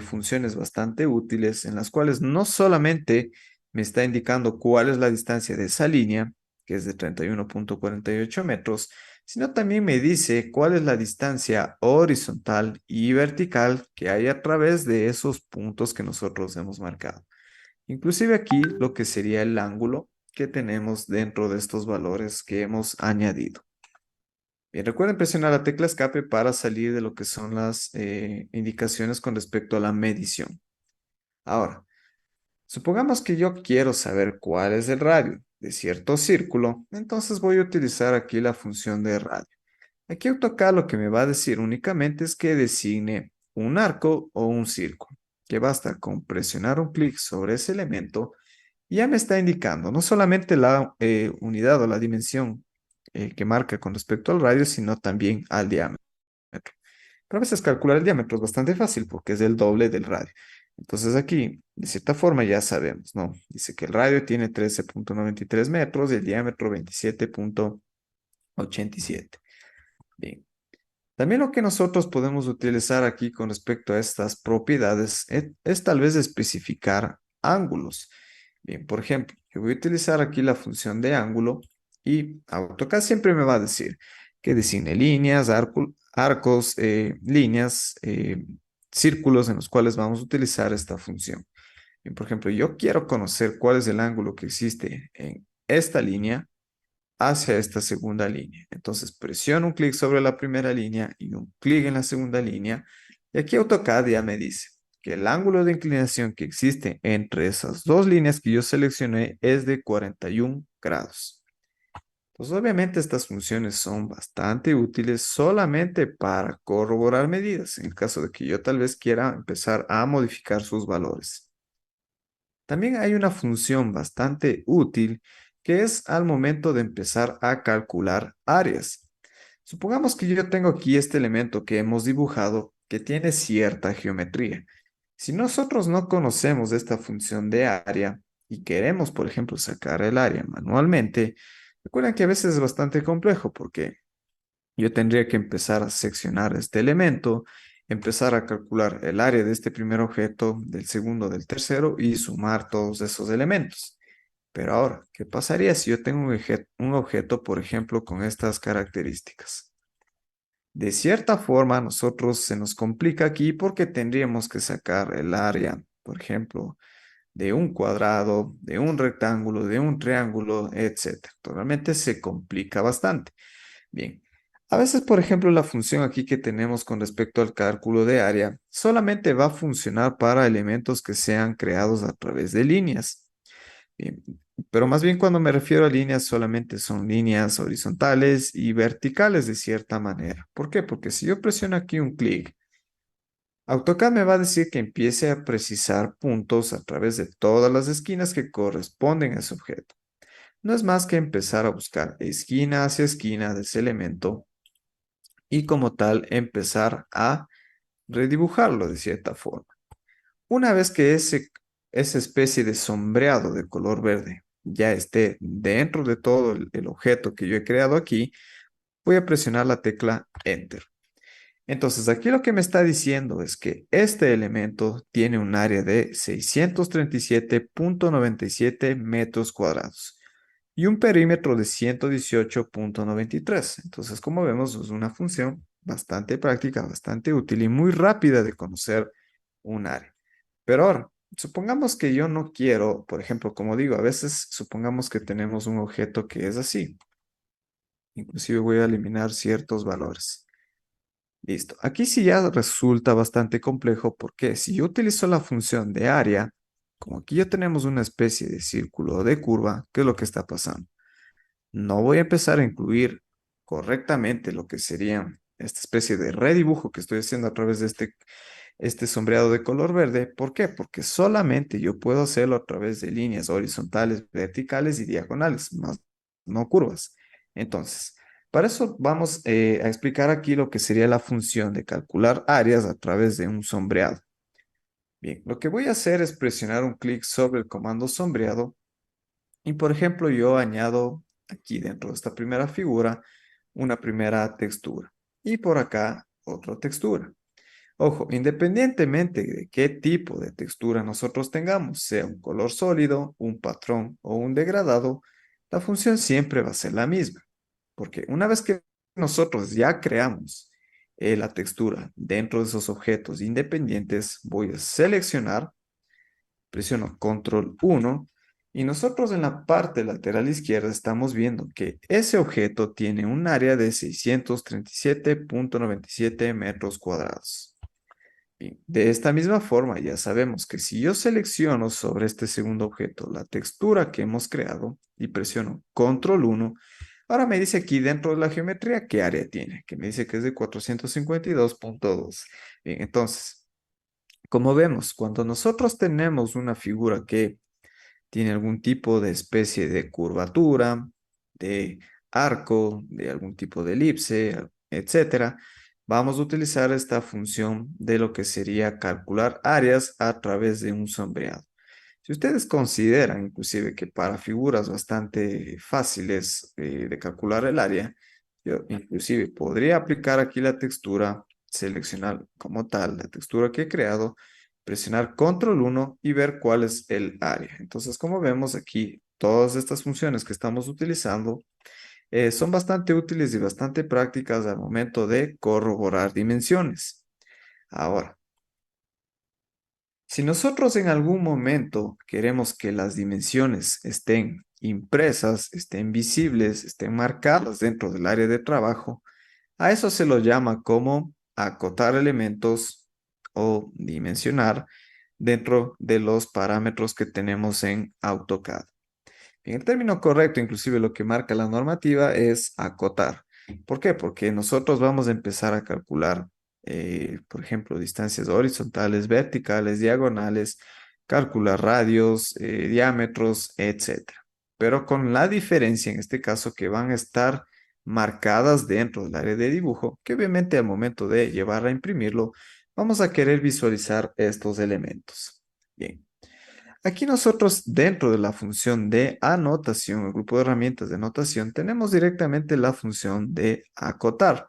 funciones bastante útiles en las cuales no solamente me está indicando cuál es la distancia de esa línea, que es de 31,48 metros, sino también me dice cuál es la distancia horizontal y vertical que hay a través de esos puntos que nosotros hemos marcado. Inclusive aquí lo que sería el ángulo que tenemos dentro de estos valores que hemos añadido. Bien, recuerden presionar la tecla escape para salir de lo que son las indicaciones con respecto a la medición. Ahora, supongamos que yo quiero saber cuál es el radio de cierto círculo, entonces voy a utilizar aquí la función de radio. Aquí AutoCAD lo que me va a decir únicamente es que designe un arco o un círculo, que basta con presionar un clic sobre ese elemento y ya me está indicando no solamente la unidad o la dimensión que marca con respecto al radio, sino también al diámetro. Pero a veces calcular el diámetro es bastante fácil porque es el doble del radio. Entonces aquí, de cierta forma, ya sabemos, ¿no? Dice que el radio tiene 13,93 metros y el diámetro 27,87. Bien. También lo que nosotros podemos utilizar aquí con respecto a estas propiedades es tal vez especificar ángulos. Bien, por ejemplo, yo voy a utilizar aquí la función de ángulo y AutoCAD siempre me va a decir que designe líneas, arcos, líneas, círculos en los cuales vamos a utilizar esta función. Bien, por ejemplo, yo quiero conocer cuál es el ángulo que existe en esta línea hacia esta segunda línea. Entonces presiono un clic sobre la primera línea y un clic en la segunda línea. Y aquí AutoCAD ya me dice que el ángulo de inclinación que existe entre esas dos líneas que yo seleccioné es de 41 grados. Pues obviamente estas funciones son bastante útiles solamente para corroborar medidas, en el caso de que yo tal vez quiera empezar a modificar sus valores. También hay una función bastante útil que es al momento de empezar a calcular áreas. Supongamos que yo tengo aquí este elemento que hemos dibujado que tiene cierta geometría. Si nosotros no conocemos esta función de área y queremos, por ejemplo, sacar el área manualmente, recuerden que a veces es bastante complejo porque yo tendría que empezar a seccionar este elemento, empezar a calcular el área de este primer objeto, del segundo, del tercero y sumar todos esos elementos. Pero ahora, ¿qué pasaría si yo tengo un objeto, por ejemplo, con estas características? De cierta forma, a nosotros se nos complica aquí porque tendríamos que sacar el área, por ejemplo, de un cuadrado, de un rectángulo, de un triángulo, etcétera. Realmente se complica bastante. Bien, a veces, por ejemplo, la función aquí que tenemos con respecto al cálculo de área solamente va a funcionar para elementos que sean creados a través de líneas. Bien, pero más bien cuando me refiero a líneas, solamente son líneas horizontales y verticales de cierta manera. ¿Por qué? Porque si yo presiono aquí un clic AutoCAD me va a decir que empiece a precisar puntos a través de todas las esquinas que corresponden a ese objeto. No es más que empezar a buscar esquina hacia esquina de ese elemento y como tal empezar a redibujarlo de cierta forma. Una vez que esa especie de sombreado de color verde ya esté dentro de todo el objeto que yo he creado aquí, voy a presionar la tecla Enter. Entonces, aquí lo que me está diciendo es que este elemento tiene un área de 637,97 metros cuadrados y un perímetro de 118,93. Entonces, como vemos, es una función bastante práctica, bastante útil y muy rápida de conocer un área. Pero ahora, supongamos que yo no quiero, por ejemplo, como digo, a veces supongamos que tenemos un objeto que es así. Inclusive voy a eliminar ciertos valores. Listo. Aquí sí ya resulta bastante complejo porque si yo utilizo la función de área, como aquí ya tenemos una especie de círculo o de curva, ¿qué es lo que está pasando? No voy a empezar a incluir correctamente lo que sería esta especie de redibujo que estoy haciendo a través de este sombreado de color verde. ¿Por qué? Porque solamente yo puedo hacerlo a través de líneas horizontales, verticales y diagonales, más no curvas. Entonces, para eso vamos a explicar aquí lo que sería la función de calcular áreas a través de un sombreado. Bien, lo que voy a hacer es presionar un clic sobre el comando sombreado y, por ejemplo, yo añado aquí dentro de esta primera figura una primera textura y por acá otra textura. Ojo, independientemente de qué tipo de textura nosotros tengamos, sea un color sólido, un patrón o un degradado, la función siempre va a ser la misma. Porque una vez que nosotros ya creamos la textura dentro de esos objetos independientes, voy a seleccionar, presiono Control 1 y nosotros en la parte lateral izquierda estamos viendo que ese objeto tiene un área de 637,97 metros cuadrados. Bien, de esta misma forma ya sabemos que si yo selecciono sobre este segundo objeto la textura que hemos creado y presiono Control 1, ahora me dice aquí dentro de la geometría qué área tiene, que me dice que es de 452,2. Bien, entonces, como vemos, cuando nosotros tenemos una figura que tiene algún tipo de especie de curvatura, de arco, de algún tipo de elipse, etcétera, vamos a utilizar esta función de lo que sería calcular áreas a través de un sombreado. Si ustedes consideran inclusive que para figuras bastante fáciles de calcular el área, yo inclusive podría aplicar aquí la textura, seleccionar como tal la textura que he creado, presionar Control 1 y ver cuál es el área. Entonces, como vemos aquí, todas estas funciones que estamos utilizando son bastante útiles y bastante prácticas al momento de corroborar dimensiones. Ahora, si nosotros en algún momento queremos que las dimensiones estén impresas, estén visibles, estén marcadas dentro del área de trabajo, a eso se lo llama como acotar elementos o dimensionar dentro de los parámetros que tenemos en AutoCAD. En el término correcto, inclusive lo que marca la normativa es acotar. ¿Por qué? Porque nosotros vamos a empezar a calcular, por ejemplo, distancias horizontales, verticales, diagonales, calcular radios, diámetros, etcétera. Pero con la diferencia en este caso que van a estar marcadas dentro del área de dibujo, que obviamente al momento de llevar a imprimirlo, vamos a querer visualizar estos elementos. Bien. Aquí nosotros dentro de la función de anotación, el grupo de herramientas de anotación, tenemos directamente la función de acotar.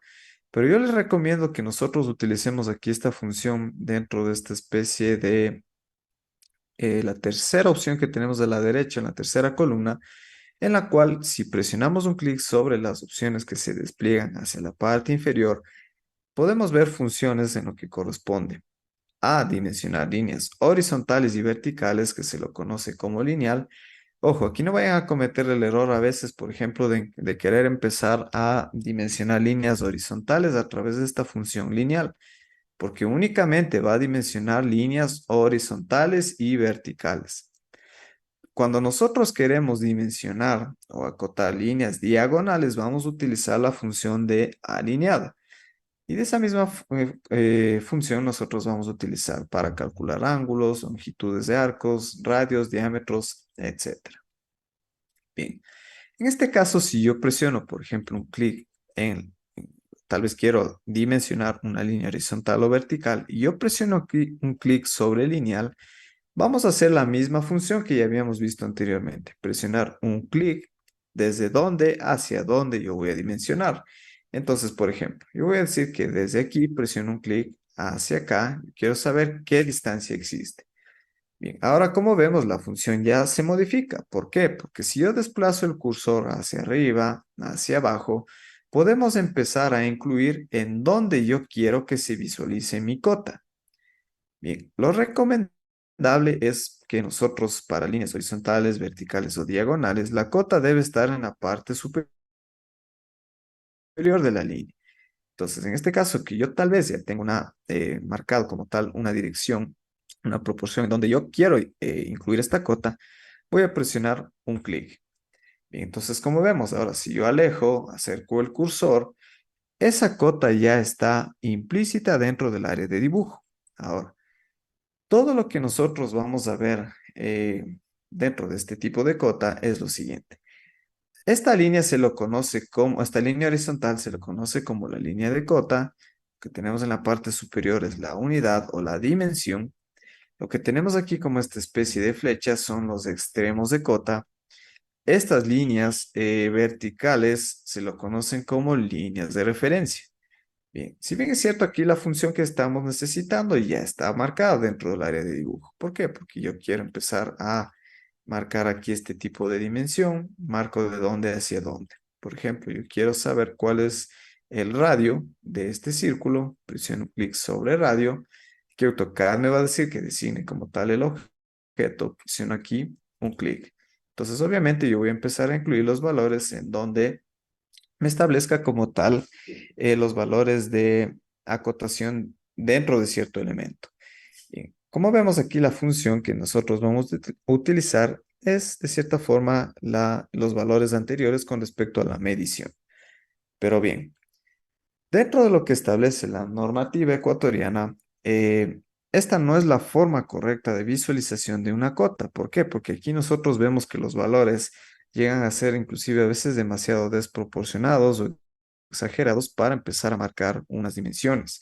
Pero yo les recomiendo que nosotros utilicemos aquí esta función dentro de esta especie de la tercera opción que tenemos de la derecha en la tercera columna, en la cual si presionamos un clic sobre las opciones que se despliegan hacia la parte inferior, podemos ver funciones en lo que corresponde a dimensionar líneas horizontales y verticales, que se lo conoce como lineal. Ojo, aquí no vayan a cometer el error a veces, por ejemplo, de querer empezar a dimensionar líneas horizontales a través de esta función lineal, porque únicamente va a dimensionar líneas horizontales y verticales. Cuando nosotros queremos dimensionar o acotar líneas diagonales, vamos a utilizar la función de alineada. Y de esa misma función nosotros vamos a utilizar para calcular ángulos, longitudes de arcos, radios, diámetros, etcétera. Bien, en este caso, si yo presiono, por ejemplo, un clic tal vez quiero dimensionar una línea horizontal o vertical, y yo presiono un clic sobre lineal, vamos a hacer la misma función que ya habíamos visto anteriormente. Presionar un clic desde dónde hacia dónde yo voy a dimensionar. Entonces, por ejemplo, yo voy a decir que desde aquí presiono un clic hacia acá. Quiero saber qué distancia existe. Bien, ahora como vemos, la función ya se modifica. ¿Por qué? Porque si yo desplazo el cursor hacia arriba, hacia abajo, podemos empezar a incluir en dónde yo quiero que se visualice mi cota. Bien, lo recomendable es que nosotros para líneas horizontales, verticales o diagonales, la cota debe estar en la parte superior de la línea. Entonces, en este caso, que yo tal vez ya tengo marcado como tal una dirección, una proporción en donde yo quiero incluir esta cota, voy a presionar un clic. Bien, entonces, como vemos, ahora si yo alejo, acerco el cursor, esa cota ya está implícita dentro del área de dibujo. Ahora, todo lo que nosotros vamos a ver dentro de este tipo de cota es lo siguiente. Esta línea horizontal se lo conoce como la línea de cota. Que tenemos en la parte superior es la unidad o la dimensión. Lo que tenemos aquí como esta especie de flechas son los extremos de cota. Estas líneas verticales se lo conocen como líneas de referencia. Bien, si bien es cierto, aquí la función que estamos necesitando ya está marcada dentro del área de dibujo. ¿Por qué? Porque yo quiero empezar a marcar aquí este tipo de dimensión, marco de dónde hacia dónde. Por ejemplo, yo quiero saber cuál es el radio de este círculo, presiono clic sobre radio, que AutoCAD me va a decir que designe como tal el objeto, presiono aquí un clic. Entonces, obviamente, yo voy a empezar a incluir los valores en donde me establezca como tal los valores de acotación dentro de cierto elemento. Bien, como vemos aquí, la función que nosotros vamos a utilizar es de cierta forma los valores anteriores con respecto a la medición. Pero bien, dentro de lo que establece la normativa ecuatoriana, esta no es la forma correcta de visualización de una cota. ¿Por qué? Porque aquí nosotros vemos que los valores llegan a ser inclusive a veces demasiado desproporcionados o exagerados para empezar a marcar unas dimensiones.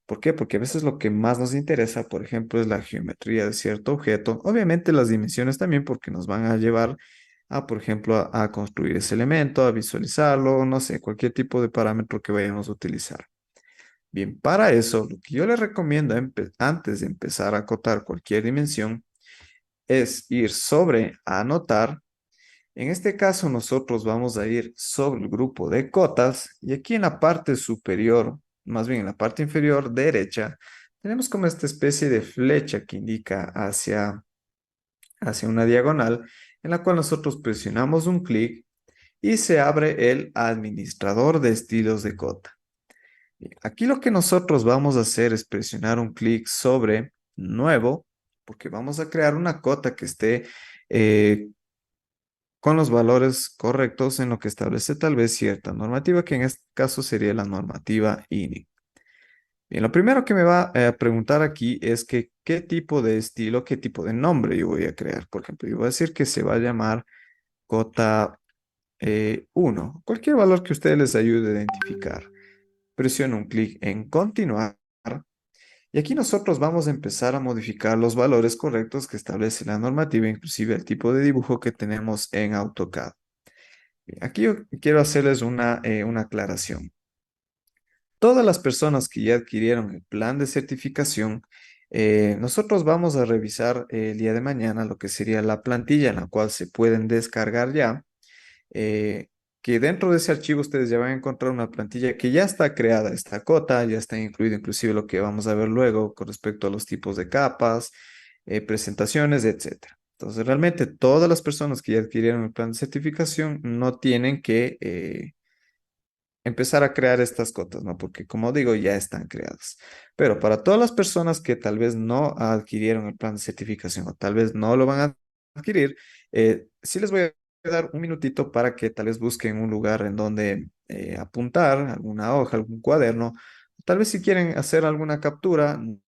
¿Por qué? Porque a veces lo que más nos interesa, por ejemplo, es la geometría de cierto objeto. Obviamente las dimensiones también porque nos van a llevar a, por ejemplo, a construir ese elemento, a visualizarlo, no sé, cualquier tipo de parámetro que vayamos a utilizar. Bien, para eso, lo que yo les recomiendo antes de empezar a acotar cualquier dimensión es ir sobre anotar. En este caso, nosotros vamos a ir sobre el grupo de cotas y aquí en la parte superior, más bien en la parte inferior derecha, tenemos como esta especie de flecha que indica hacia una diagonal en la cual nosotros presionamos un clic y se abre el administrador de estilos de cota. Bien, aquí lo que nosotros vamos a hacer es presionar un clic sobre nuevo porque vamos a crear una cota que esté eh, con los valores correctos en lo que establece tal vez cierta normativa, que en este caso sería la normativa INI. Bien, lo primero que me va a preguntar aquí es que qué tipo de estilo, qué tipo de nombre yo voy a crear. Por ejemplo, yo voy a decir que se va a llamar cota 1, cualquier valor que a ustedes les ayude a identificar. Presiono un clic en continuar y aquí nosotros vamos a empezar a modificar los valores correctos que establece la normativa, inclusive el tipo de dibujo que tenemos en AutoCAD. Bien, aquí yo quiero hacerles una aclaración. Todas las personas que ya adquirieron el plan de certificación, nosotros vamos a revisar el día de mañana lo que sería la plantilla en la cual se pueden descargar ya, eh, que dentro de ese archivo ustedes ya van a encontrar una plantilla que ya está creada, esta cota, ya está incluido inclusive lo que vamos a ver luego con respecto a los tipos de capas, presentaciones, etcétera. Entonces, realmente todas las personas que ya adquirieron el plan de certificación no tienen que empezar a crear estas cotas, ¿no? Porque como digo, ya están creadas. Pero para todas las personas que tal vez no adquirieron el plan de certificación o tal vez no lo van a adquirir, sí les voy a dar un minutito para que tal vez busquen un lugar en donde apuntar, alguna hoja, algún cuaderno, Tal vez si quieren hacer alguna captura, no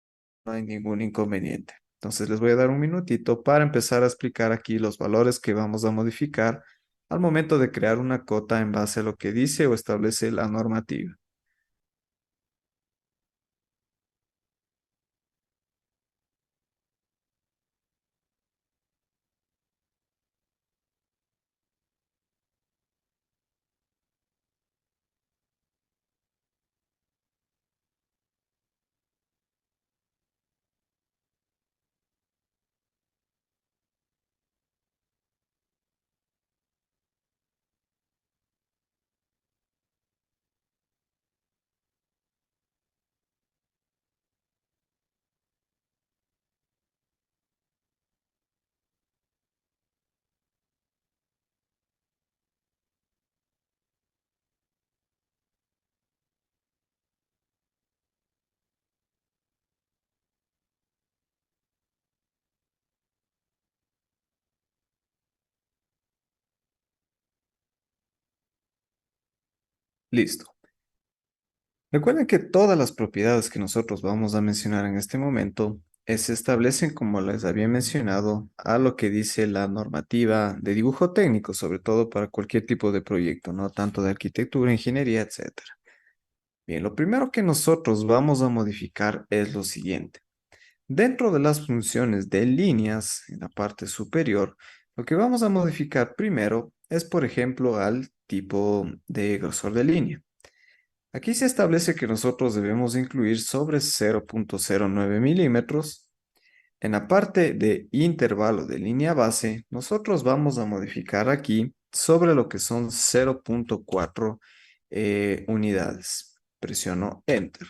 hay ningún inconveniente. Entonces les voy a dar un minutito para empezar a explicar aquí los valores que vamos a modificar al momento de crear una cota en base a lo que dice o establece la normativa. Listo. Recuerden que todas las propiedades que nosotros vamos a mencionar en este momento se establecen, como les había mencionado, a lo que dice la normativa de dibujo técnico, sobre todo para cualquier tipo de proyecto, no tanto de arquitectura, ingeniería, etcétera. Bien, lo primero que nosotros vamos a modificar es lo siguiente. Dentro de las funciones de líneas, en la parte superior, lo que vamos a modificar primero es, por ejemplo, al tipo de grosor de línea. Aquí se establece que nosotros debemos incluir sobre 0,09 milímetros. En la parte de intervalo de línea base, nosotros vamos a modificar aquí sobre lo que son 0,4 unidades. Presiono Enter.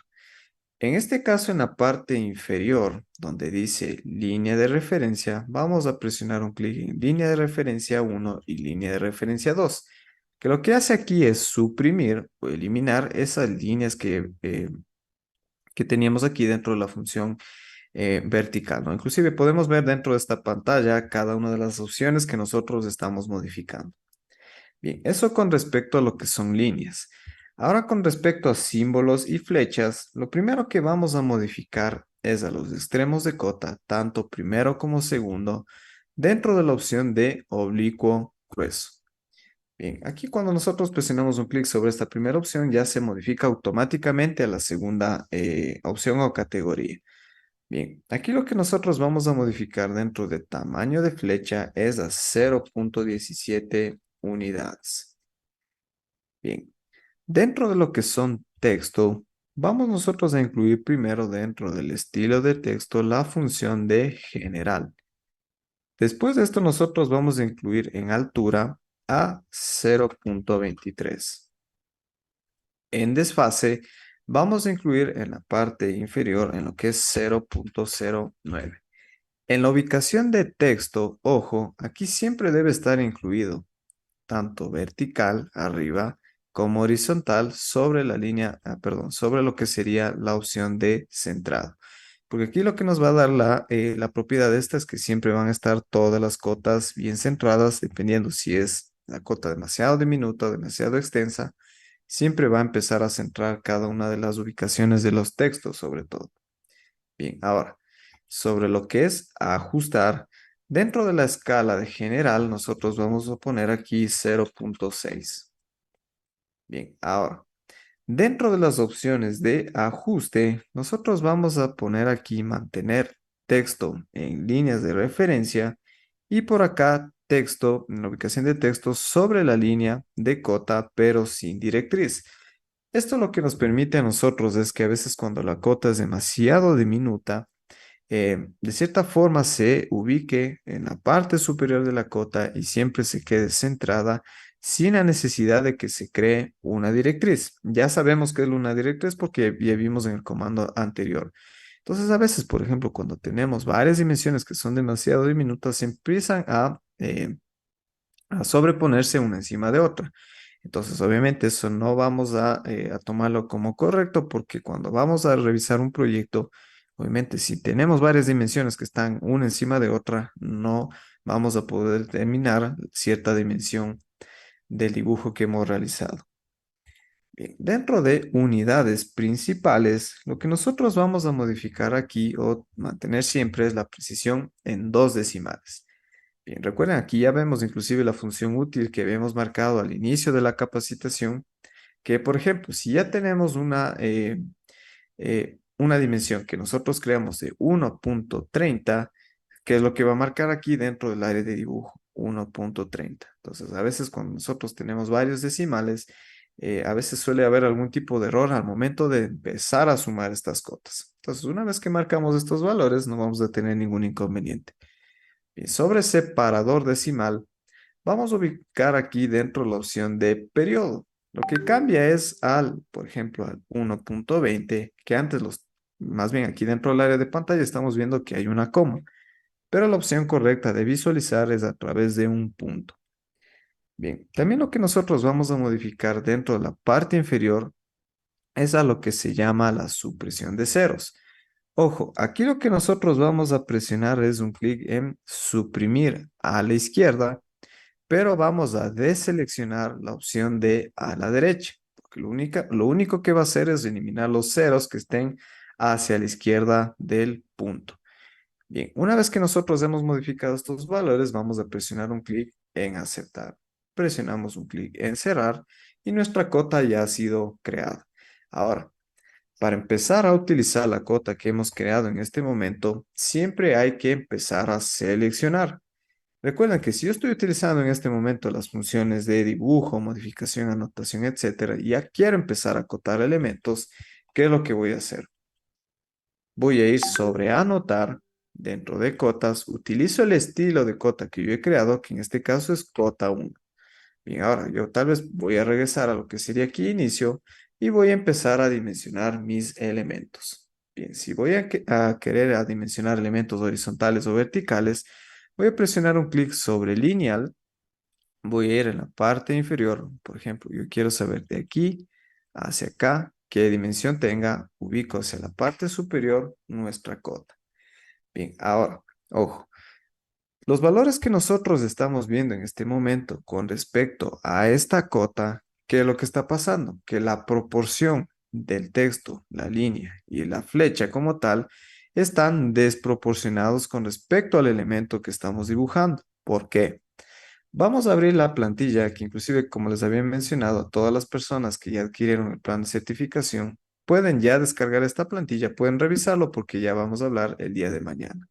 En este caso, en la parte inferior, donde dice línea de referencia, vamos a presionar un clic en línea de referencia 1 y línea de referencia 2, que lo que hace aquí es suprimir o eliminar esas líneas que teníamos aquí dentro de la función vertical, ¿no? Inclusive podemos ver dentro de esta pantalla cada una de las opciones que nosotros estamos modificando. Bien, eso con respecto a lo que son líneas. Ahora con respecto a símbolos y flechas, lo primero que vamos a modificar es a los extremos de cota, tanto primero como segundo, dentro de la opción de oblicuo grueso. Bien, aquí cuando nosotros presionamos un clic sobre esta primera opción, ya se modifica automáticamente a la segunda opción o categoría. Bien, aquí lo que nosotros vamos a modificar dentro de tamaño de flecha es a 0,17 unidades. Bien, dentro de lo que son texto, vamos nosotros a incluir primero dentro del estilo de texto la función de general. Después de esto nosotros vamos a incluir en altura a 0,23. En desfase vamos a incluir en la parte inferior en lo que es 0,09. En la ubicación de texto, ojo, aquí siempre debe estar incluido tanto vertical arriba como horizontal sobre la línea, perdón, sobre lo que sería la opción de centrado. Porque aquí lo que nos va a dar la propiedad de esta es que siempre van a estar todas las cotas bien centradas, dependiendo si es la cota demasiado diminuta o demasiado extensa, siempre va a empezar a centrar cada una de las ubicaciones de los textos, sobre todo. Bien, ahora, sobre lo que es ajustar, dentro de la escala de general, nosotros vamos a poner aquí 0,6. Bien, ahora, dentro de las opciones de ajuste, nosotros vamos a poner aquí mantener texto en líneas de referencia y por acá texto, en la ubicación de texto sobre la línea de cota, pero sin directriz. Esto lo que nos permite a nosotros es que a veces cuando la cota es demasiado diminuta, de cierta forma se ubique en la parte superior de la cota y siempre se quede centrada sin la necesidad de que se cree una directriz. Ya sabemos que es una directriz porque ya vimos en el comando anterior. Entonces, a veces, por ejemplo, cuando tenemos varias dimensiones que son demasiado diminutas, se empiezan a sobreponerse una encima de otra. Entonces, obviamente, eso no vamos a tomarlo como correcto porque cuando vamos a revisar un proyecto, obviamente, si tenemos varias dimensiones que están una encima de otra, no vamos a poder determinar cierta dimensión del dibujo que hemos realizado. Bien, dentro de unidades principales, lo que nosotros vamos a modificar aquí o mantener siempre es la precisión en dos decimales. Bien, recuerden, aquí ya vemos inclusive la función útil que habíamos marcado al inicio de la capacitación, que por ejemplo, si ya tenemos una dimensión que nosotros creamos de 1.30, que es lo que va a marcar aquí dentro del área de dibujo, 1.30. Entonces, a veces cuando nosotros tenemos varios decimales, a veces suele haber algún tipo de error al momento de empezar a sumar estas cotas. Entonces, una vez que marcamos estos valores, no vamos a tener ningún inconveniente. Bien, sobre separador decimal, vamos a ubicar aquí dentro la opción de periodo. Lo que cambia es por ejemplo, al 1.20, que antes más bien aquí dentro del área de pantalla estamos viendo que hay una coma, pero la opción correcta de visualizar es a través de un punto. Bien, también lo que nosotros vamos a modificar dentro de la parte inferior es a lo que se llama la supresión de ceros. Ojo, aquí lo que nosotros vamos a presionar es un clic en suprimir a la izquierda, pero vamos a deseleccionar la opción de a la derecha, porque lo único que va a hacer es eliminar los ceros que estén hacia la izquierda del punto. Bien, una vez que nosotros hemos modificado estos valores, vamos a presionar un clic en aceptar. Presionamos un clic en cerrar y nuestra cota ya ha sido creada. Ahora, para empezar a utilizar la cota que hemos creado en este momento, siempre hay que empezar a seleccionar. Recuerden que si yo estoy utilizando en este momento las funciones de dibujo, modificación, anotación, etcétera, y ya quiero empezar a acotar elementos, ¿qué es lo que voy a hacer? Voy a ir sobre anotar dentro de cotas, utilizo el estilo de cota que yo he creado, que en este caso es cota 1. Bien, ahora yo tal vez voy a regresar a lo que sería aquí inicio y voy a empezar a dimensionar mis elementos. Bien, si voy a querer dimensionar elementos horizontales o verticales, voy a presionar un clic sobre lineal, voy a ir en la parte inferior, por ejemplo, yo quiero saber de aquí hacia acá qué dimensión tenga, ubico hacia la parte superior nuestra cota. Bien, ahora, ojo, los valores que nosotros estamos viendo en este momento con respecto a esta cota, ¿qué es lo que está pasando? Que la proporción del texto, la línea y la flecha como tal están desproporcionados con respecto al elemento que estamos dibujando. ¿Por qué? Vamos a abrir la plantilla que inclusive, como les había mencionado, todas las personas que ya adquirieron el plan de certificación pueden ya descargar esta plantilla, pueden revisarlo porque ya vamos a hablar el día de mañana.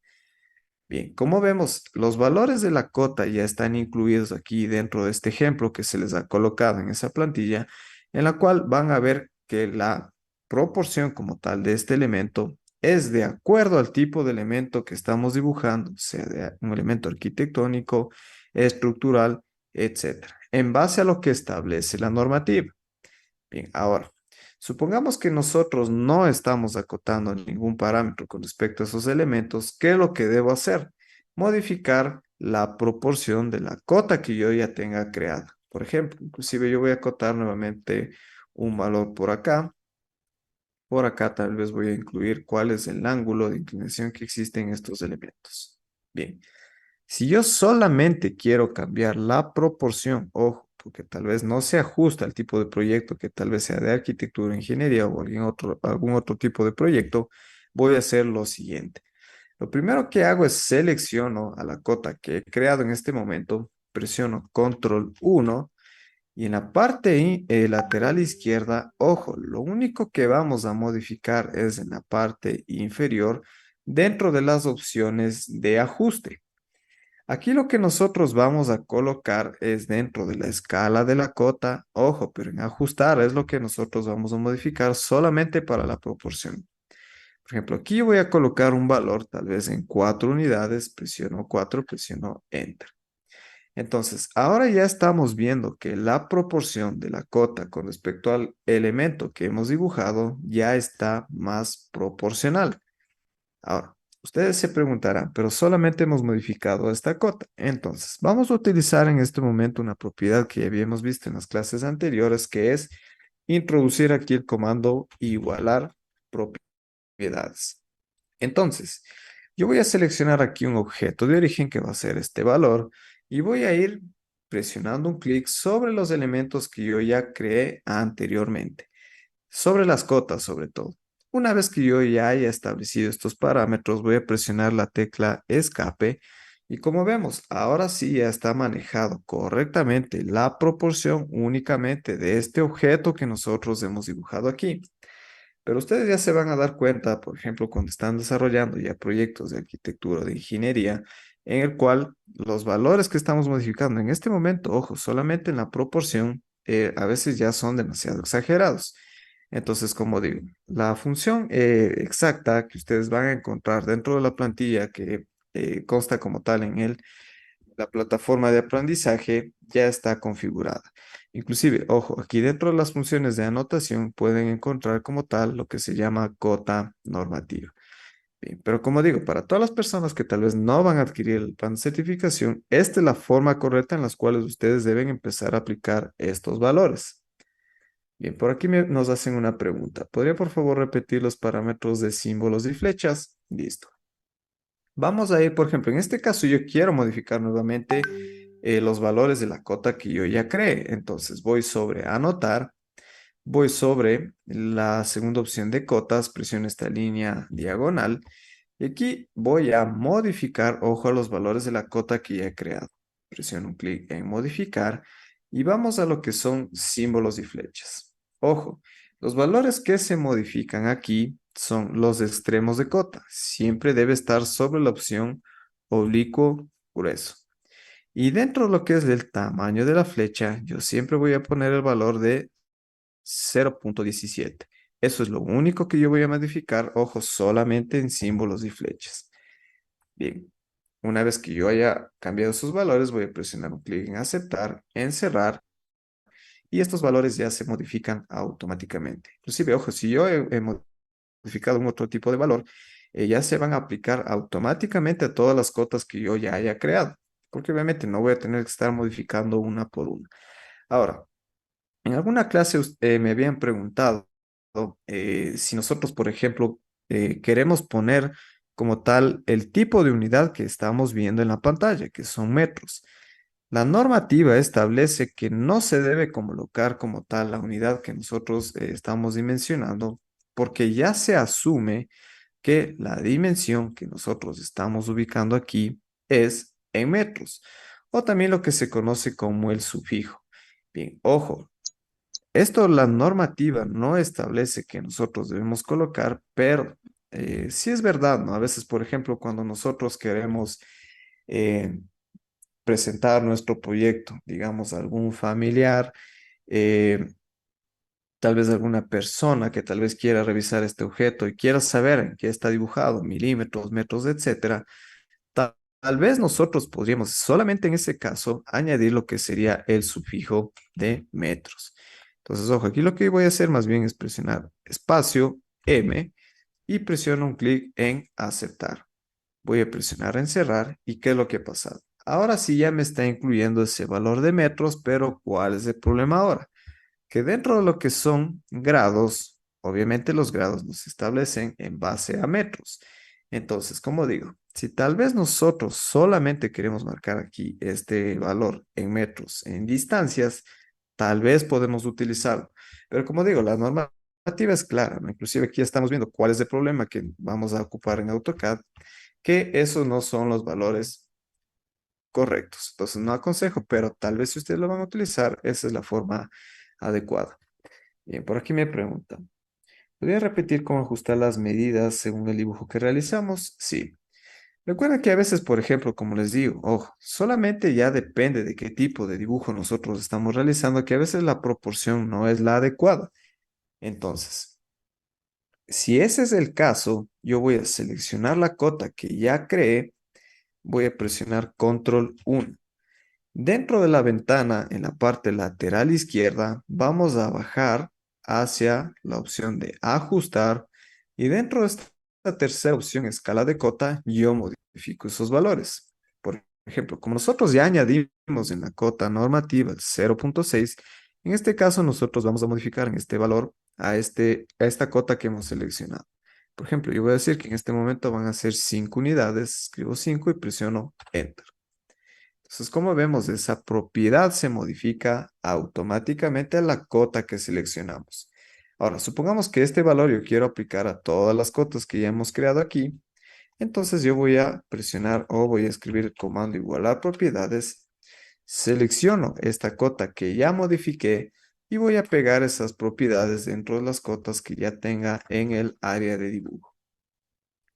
Bien, como vemos, los valores de la cota ya están incluidos aquí dentro de este ejemplo que se les ha colocado en esa plantilla, en la cual van a ver que la proporción como tal de este elemento es de acuerdo al tipo de elemento que estamos dibujando, sea de un elemento arquitectónico, estructural, etcétera, en base a lo que establece la normativa. Bien, ahora, supongamos que nosotros no estamos acotando ningún parámetro con respecto a esos elementos. ¿Qué es lo que debo hacer? Modificar la proporción de la cota que yo ya tenga creada. Por ejemplo, inclusive yo voy a acotar nuevamente un valor por acá. Por acá tal vez voy a incluir cuál es el ángulo de inclinación que existe en estos elementos. Bien, si yo solamente quiero cambiar la proporción, ojo, porque tal vez no se ajusta al tipo de proyecto que tal vez sea de arquitectura, ingeniería o algún otro tipo de proyecto, voy a hacer lo siguiente. Lo primero que hago es selecciono a la cota que he creado en este momento, presiono control 1 y en la parte lateral izquierda, ojo, lo único que vamos a modificar es en la parte inferior dentro de las opciones de ajuste. Aquí lo que nosotros vamos a colocar es dentro de la escala de la cota, ojo, pero en ajustar es lo que nosotros vamos a modificar solamente para la proporción. Por ejemplo, aquí voy a colocar un valor tal vez en 4 unidades, presiono 4, presiono Enter. Entonces, ahora ya estamos viendo que la proporción de la cota con respecto al elemento que hemos dibujado ya está más proporcional. Ahora, ustedes se preguntarán, pero solamente hemos modificado esta cota. Entonces, vamos a utilizar en este momento una propiedad que ya habíamos visto en las clases anteriores, que es introducir aquí el comando igualar propiedades. Entonces, yo voy a seleccionar aquí un objeto de origen que va a ser este valor y voy a ir presionando un clic sobre los elementos que yo ya creé anteriormente, sobre las cotas sobre todo. Una vez que yo ya haya establecido estos parámetros, voy a presionar la tecla escape y como vemos, ahora sí ya está manejado correctamente la proporción únicamente de este objeto que nosotros hemos dibujado aquí. Pero ustedes ya se van a dar cuenta, por ejemplo, cuando están desarrollando ya proyectos de arquitectura o de ingeniería, en el cual los valores que estamos modificando en este momento, ojo, solamente en la proporción, a veces ya son demasiado exagerados. Entonces, como digo, la función exacta que ustedes van a encontrar dentro de la plantilla que consta como tal en la plataforma de aprendizaje ya está configurada. Inclusive, ojo, aquí dentro de las funciones de anotación pueden encontrar como tal lo que se llama cota normativa. Bien, pero como digo, para todas las personas que tal vez no van a adquirir el plan de certificación, esta es la forma correcta en las cuales ustedes deben empezar a aplicar estos valores. Bien, por aquí nos hacen una pregunta. ¿Podría por favor repetir los parámetros de símbolos y flechas? Listo. Vamos a ir, por ejemplo, en este caso yo quiero modificar nuevamente los valores de la cota que yo ya creé. Entonces voy sobre anotar, voy sobre la segunda opción de cotas, presiono esta línea diagonal y aquí voy a modificar, ojo, a los valores de la cota que ya he creado. Presiono un clic en modificar y vamos a lo que son símbolos y flechas. Ojo, los valores que se modifican aquí son los extremos de cota. Siempre debe estar sobre la opción oblicuo grueso. Y dentro de lo que es el tamaño de la flecha, yo siempre voy a poner el valor de 0.17. Eso es lo único que yo voy a modificar, ojo, solamente en símbolos y flechas. Bien, una vez que yo haya cambiado sus valores, voy a presionar un clic en aceptar, en cerrar, y estos valores ya se modifican automáticamente. Inclusive, ojo, si yo he modificado un otro tipo de valor, ya se van a aplicar automáticamente a todas las cotas que yo ya haya creado, porque obviamente no voy a tener que estar modificando una por una. Ahora, en alguna clase me habían preguntado si nosotros, por ejemplo, queremos poner como tal el tipo de unidad que estamos viendo en la pantalla, que son metros. La normativa establece que no se debe colocar como tal la unidad que nosotros estamos dimensionando, porque ya se asume que la dimensión que nosotros estamos ubicando aquí es en metros, o también lo que se conoce como el sufijo. Bien, ojo, esto la normativa no establece que nosotros debemos colocar, pero sí es verdad, ¿no? A veces, por ejemplo, cuando nosotros queremos eh, presentar nuestro proyecto, digamos, a algún familiar, eh, tal vez alguna persona que tal vez quiera revisar este objeto y quiera saber en qué está dibujado, milímetros, metros, etcétera, tal vez nosotros podríamos solamente en ese caso añadir lo que sería el sufijo de metros. Entonces, ojo, aquí lo que voy a hacer más bien es presionar espacio M y presiono un clic en aceptar. Voy a presionar en cerrar y ¿qué es lo que ha pasado? Ahora sí ya me está incluyendo ese valor de metros, pero ¿cuál es el problema ahora? Que dentro de lo que son grados, obviamente los grados nos establecen en base a metros. Entonces, como digo, si tal vez nosotros solamente queremos marcar aquí este valor en metros, en distancias, tal vez podemos utilizarlo. Pero como digo, la normativa es clara, ¿no? Inclusive aquí estamos viendo cuál es el problema que vamos a ocupar en AutoCAD, que esos no son los valores correctos. Entonces, no aconsejo, pero tal vez si ustedes lo van a utilizar, esa es la forma adecuada. Bien, por aquí me preguntan, ¿podría repetir cómo ajustar las medidas según el dibujo que realizamos? Sí. Recuerda que a veces, por ejemplo, como les digo, ojo, solamente ya depende de qué tipo de dibujo nosotros estamos realizando, que a veces la proporción no es la adecuada. Entonces, si ese es el caso, yo voy a seleccionar la cota que ya creé, voy a presionar Control 1. Dentro de la ventana, en la parte lateral izquierda, vamos a bajar hacia la opción de ajustar y dentro de esta tercera opción, escala de cota, yo modifico esos valores. Por ejemplo, como nosotros ya añadimos en la cota normativa el 0.6, en este caso nosotros vamos a modificar en este valor a esta cota que hemos seleccionado. Por ejemplo, yo voy a decir que en este momento van a ser 5 unidades, escribo 5 y presiono Enter. Entonces, como vemos, esa propiedad se modifica automáticamente a la cota que seleccionamos. Ahora, supongamos que este valor yo quiero aplicar a todas las cotas que ya hemos creado aquí. Entonces yo voy a presionar o voy a escribir el comando igualar propiedades. Selecciono esta cota que ya modifiqué y voy a pegar esas propiedades dentro de las cotas que ya tenga en el área de dibujo.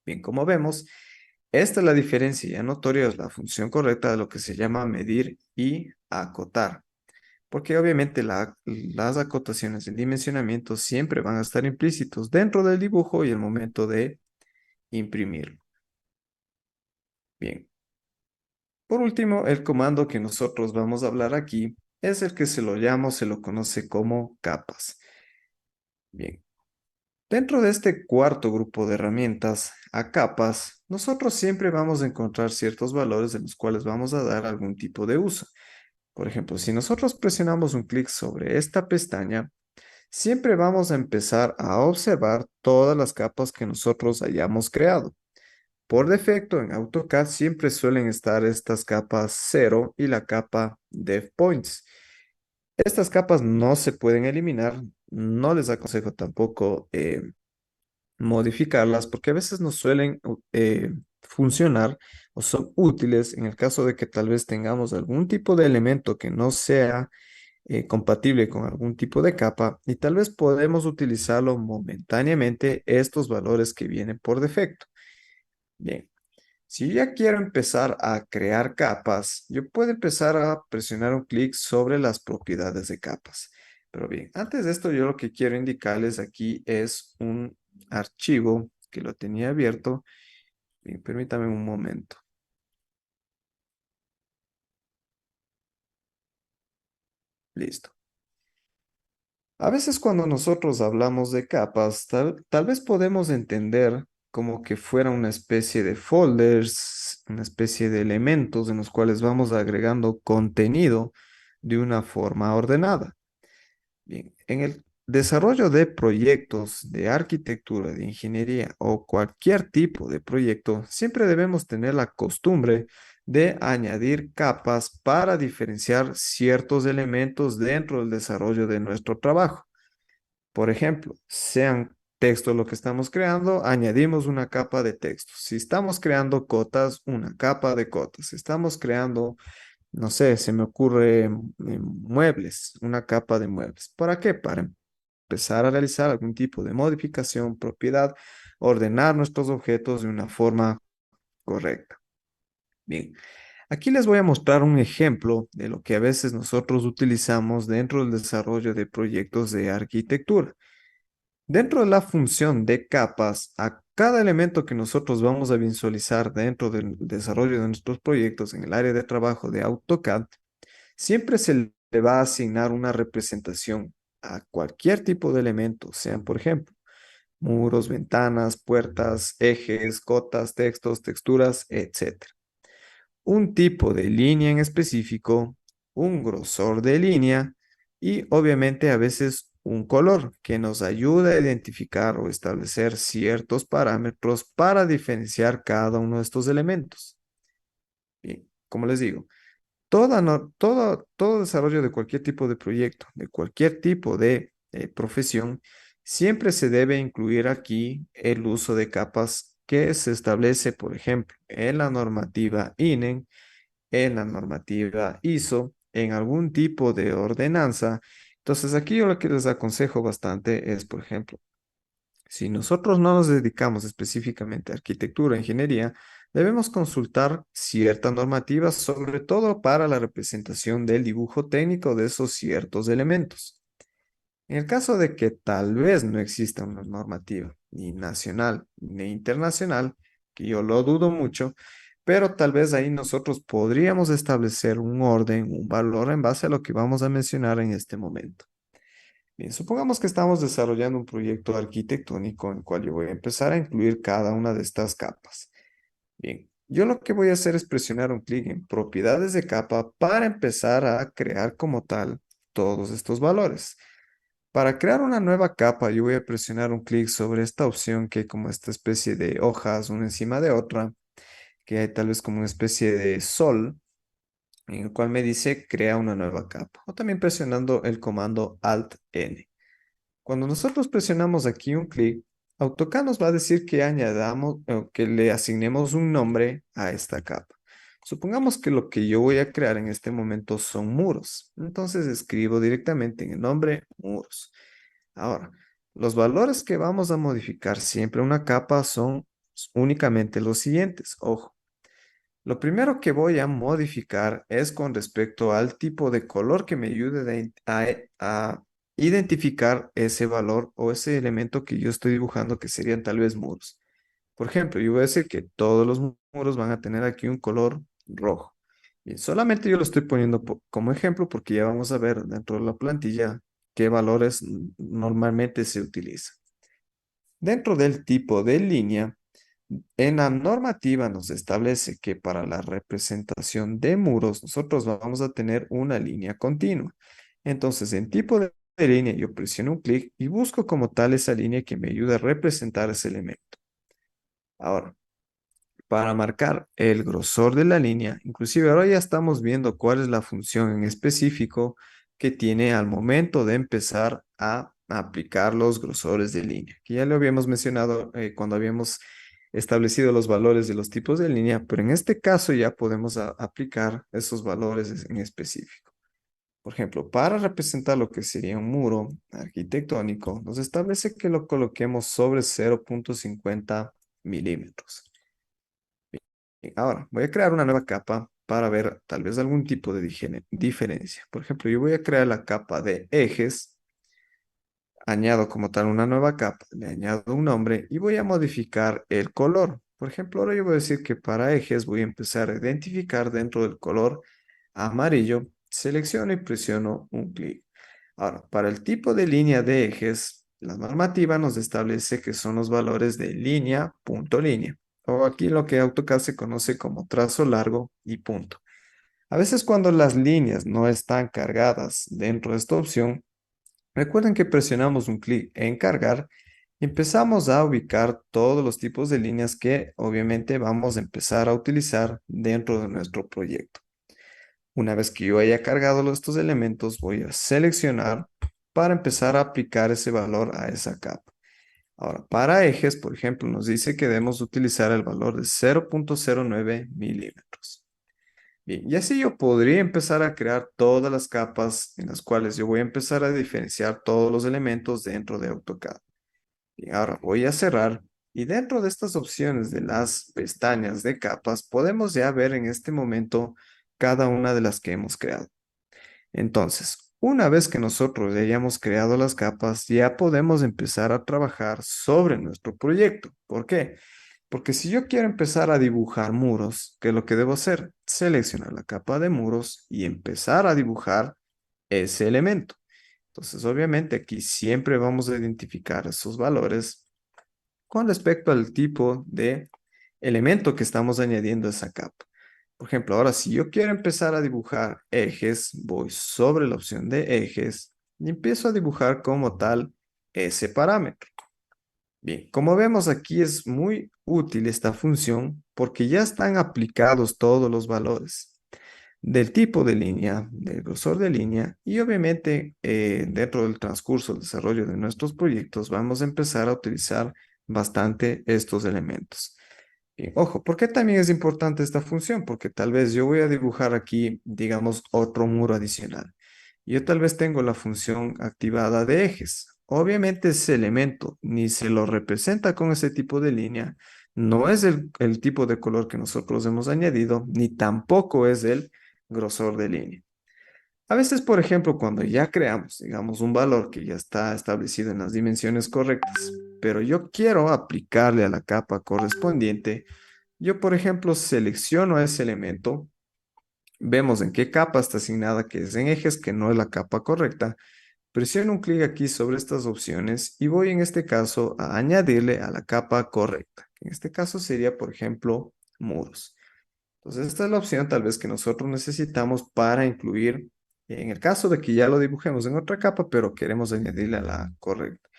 Bien, como vemos, esta es la diferencia ya notoria, es la función correcta de lo que se llama medir y acotar. Porque obviamente las acotaciones, el dimensionamiento siempre van a estar implícitos dentro del dibujo y el momento de imprimirlo. Bien. Por último, el comando que nosotros vamos a hablar aquí es el que se lo conoce como capas. Bien. Dentro de este cuarto grupo de herramientas, a capas, nosotros siempre vamos a encontrar ciertos valores en los cuales vamos a dar algún tipo de uso. Por ejemplo, si nosotros presionamos un clic sobre esta pestaña, siempre vamos a empezar a observar todas las capas que nosotros hayamos creado. Por defecto, en AutoCAD siempre suelen estar estas capas 0 y la capa Dev Points. Estas capas no se pueden eliminar, no les aconsejo tampoco modificarlas porque a veces no suelen funcionar o son útiles en el caso de que tal vez tengamos algún tipo de elemento que no sea compatible con algún tipo de capa y tal vez podemos utilizarlo momentáneamente estos valores que vienen por defecto. Bien, si yo ya quiero empezar a crear capas, yo puedo empezar a presionar un clic sobre las propiedades de capas. Pero bien, antes de esto yo lo que quiero indicarles aquí es un archivo que lo tenía abierto. Bien, permítame un momento. Listo. A veces cuando nosotros hablamos de capas, tal vez podemos entender como que fuera una especie de folders, una especie de elementos en los cuales vamos agregando contenido de una forma ordenada. Bien, en el desarrollo de proyectos de arquitectura, de ingeniería o cualquier tipo de proyecto, siempre debemos tener la costumbre de añadir capas para diferenciar ciertos elementos dentro del desarrollo de nuestro trabajo. Por ejemplo, sean textos lo que estamos creando, añadimos una capa de texto. Si estamos creando cotas, una capa de cotas. Si estamos creando, no sé, se me ocurre muebles, una capa de muebles. ¿Para qué? Para empezar a realizar algún tipo de modificación, propiedad, ordenar nuestros objetos de una forma correcta. Bien, aquí les voy a mostrar un ejemplo de lo que a veces nosotros utilizamos dentro del desarrollo de proyectos de arquitectura. Dentro de la función de capas, a cada elemento que nosotros vamos a visualizar dentro del desarrollo de nuestros proyectos en el área de trabajo de AutoCAD, siempre se le va a asignar una representación a cualquier tipo de elemento, sean por ejemplo muros, ventanas, puertas, ejes, cotas, textos, texturas, etc. Un tipo de línea en específico, un grosor de línea y obviamente a veces un color que nos ayuda a identificar o establecer ciertos parámetros para diferenciar cada uno de estos elementos. Bien, como les digo, todo desarrollo de cualquier tipo de proyecto, de cualquier tipo de profesión, siempre se debe incluir aquí el uso de capas que se establece, por ejemplo, en la normativa INEN, en la normativa ISO, en algún tipo de ordenanza. Entonces, aquí yo lo que les aconsejo bastante es, por ejemplo, si nosotros no nos dedicamos específicamente a arquitectura e ingeniería, debemos consultar cierta normativa, sobre todo para la representación del dibujo técnico de esos ciertos elementos. En el caso de que tal vez no exista una normativa, ni nacional ni internacional, que yo lo dudo mucho, pero tal vez ahí nosotros podríamos establecer un orden, un valor en base a lo que vamos a mencionar en este momento. Bien, supongamos que estamos desarrollando un proyecto arquitectónico en el cual yo voy a empezar a incluir cada una de estas capas. Bien, yo lo que voy a hacer es presionar un clic en propiedades de capa para empezar a crear como tal todos estos valores. Para crear una nueva capa, yo voy a presionar un clic sobre esta opción que hay como esta especie de hojas una encima de otra, que hay tal vez como una especie de sol. en el cual me dice crea una nueva capa, o también presionando el comando Alt N. Cuando nosotros presionamos aquí un clic, AutoCAD nos va a decir que añadamos o que le asignemos un nombre a esta capa. Supongamos que lo que yo voy a crear en este momento son muros. Entonces escribo directamente en el nombre muros. Ahora, los valores que vamos a modificar siempre en una capa son únicamente los siguientes. Ojo, lo primero que voy a modificar es con respecto al tipo de color que me ayude a identificar ese valor o ese elemento que yo estoy dibujando, que serían tal vez muros. Por ejemplo, yo voy a decir que todos los muros van a tener aquí un color rojo. Bien, solamente yo lo estoy poniendo como ejemplo porque ya vamos a ver dentro de la plantilla qué valores normalmente se utilizan. Dentro del tipo de línea, en la normativa nos establece que para la representación de muros nosotros vamos a tener una línea continua. Entonces, en tipo de línea yo presiono un clic y busco como tal esa línea que me ayuda a representar ese elemento. Ahora, para marcar el grosor de la línea, inclusive ahora ya estamos viendo cuál es la función en específico que tiene al momento de empezar a aplicar los grosores de línea, que ya lo habíamos mencionado cuando habíamos establecido los valores de los tipos de línea, pero en este caso ya podemos aplicar esos valores en específico. Por ejemplo, para representar lo que sería un muro arquitectónico, nos establece que lo coloquemos sobre 0,50 milímetros. Ahora, voy a crear una nueva capa para ver tal vez algún tipo de diferencia. Por ejemplo, yo voy a crear la capa de ejes, añado como tal una nueva capa, le añado un nombre y voy a modificar el color. Por ejemplo, ahora yo voy a decir que para ejes voy a empezar a identificar dentro del color amarillo, selecciono y presiono un clic. Ahora, para el tipo de línea de ejes, la normativa nos establece que son los valores de línea, punto, línea, o aquí lo que AutoCAD se conoce como trazo largo y punto. A veces cuando las líneas no están cargadas dentro de esta opción, recuerden que presionamos un clic en cargar y empezamos a ubicar todos los tipos de líneas que obviamente vamos a empezar a utilizar dentro de nuestro proyecto. Una vez que yo haya cargado estos elementos, voy a seleccionar para empezar a aplicar ese valor a esa capa. Ahora, para ejes, por ejemplo, nos dice que debemos utilizar el valor de 0,09 milímetros. Bien, y así yo podría empezar a crear todas las capas en las cuales yo voy a empezar a diferenciar todos los elementos dentro de AutoCAD. Bien, ahora voy a cerrar y dentro de estas opciones de las pestañas de capas podemos ya ver en este momento cada una de las que hemos creado. Entonces, una vez que nosotros ya hayamos creado las capas, ya podemos empezar a trabajar sobre nuestro proyecto. ¿Por qué? Porque si yo quiero empezar a dibujar muros, ¿qué es lo que debo hacer? Seleccionar la capa de muros y empezar a dibujar ese elemento. Entonces, obviamente aquí siempre vamos a identificar esos valores con respecto al tipo de elemento que estamos añadiendo a esa capa. Por ejemplo, ahora si yo quiero empezar a dibujar ejes, voy sobre la opción de ejes y empiezo a dibujar como tal ese parámetro. Bien, como vemos aquí es muy útil esta función porque ya están aplicados todos los valores del tipo de línea, del grosor de línea y obviamente dentro del transcurso del desarrollo de nuestros proyectos vamos a empezar a utilizar bastante estos elementos. Bien, ojo, ¿por qué también es importante esta función? Porque tal vez yo voy a dibujar aquí, digamos, otro muro adicional. Yo tal vez tengo la función activada de ejes. Obviamente ese elemento ni se lo representa con ese tipo de línea, no es el tipo de color que nosotros hemos añadido, ni tampoco es el grosor de línea. A veces, por ejemplo, cuando ya creamos, digamos, un valor que ya está establecido en las dimensiones correctas, pero yo quiero aplicarle a la capa correspondiente, yo, por ejemplo, selecciono ese elemento, vemos en qué capa está asignada, que es en ejes, que no es la capa correcta, presiono un clic aquí sobre estas opciones y voy en este caso a añadirle a la capa correcta, que en este caso sería, por ejemplo, muros. Entonces, esta es la opción tal vez que nosotros necesitamos para incluir, en el caso de que ya lo dibujemos en otra capa, pero queremos añadirle a la correcta.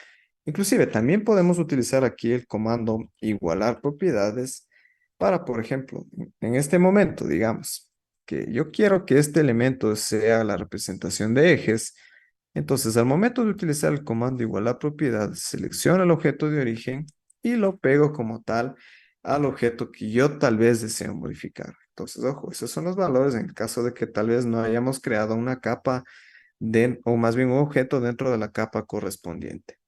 Inclusive, también podemos utilizar aquí el comando igualar propiedades para, por ejemplo, en este momento, digamos, que yo quiero que este elemento sea la representación de ejes, entonces al momento de utilizar el comando igual a propiedad, selecciono el objeto de origen y lo pego como tal al objeto que yo tal vez deseo modificar. Entonces, ojo, esos son los valores en el caso de que tal vez no hayamos creado una capa o más bien un objeto dentro de la capa correspondiente.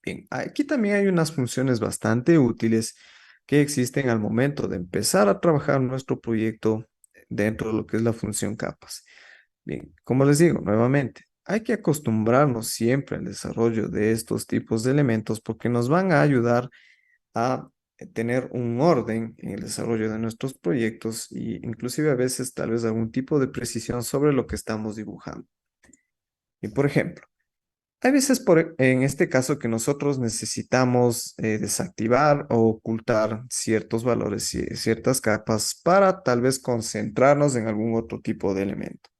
Bien, aquí también hay unas funciones bastante útiles que existen al momento de empezar a trabajar nuestro proyecto dentro de lo que es la función capas. Bien, como les digo nuevamente, hay que acostumbrarnos siempre al desarrollo de estos tipos de elementos porque nos van a ayudar a tener un orden en el desarrollo de nuestros proyectos e inclusive a veces tal vez algún tipo de precisión sobre lo que estamos dibujando. Y por ejemplo, hay veces en este caso que nosotros necesitamos desactivar o ocultar ciertos valores y ciertas capas para tal vez concentrarnos en algún otro tipo de elemento.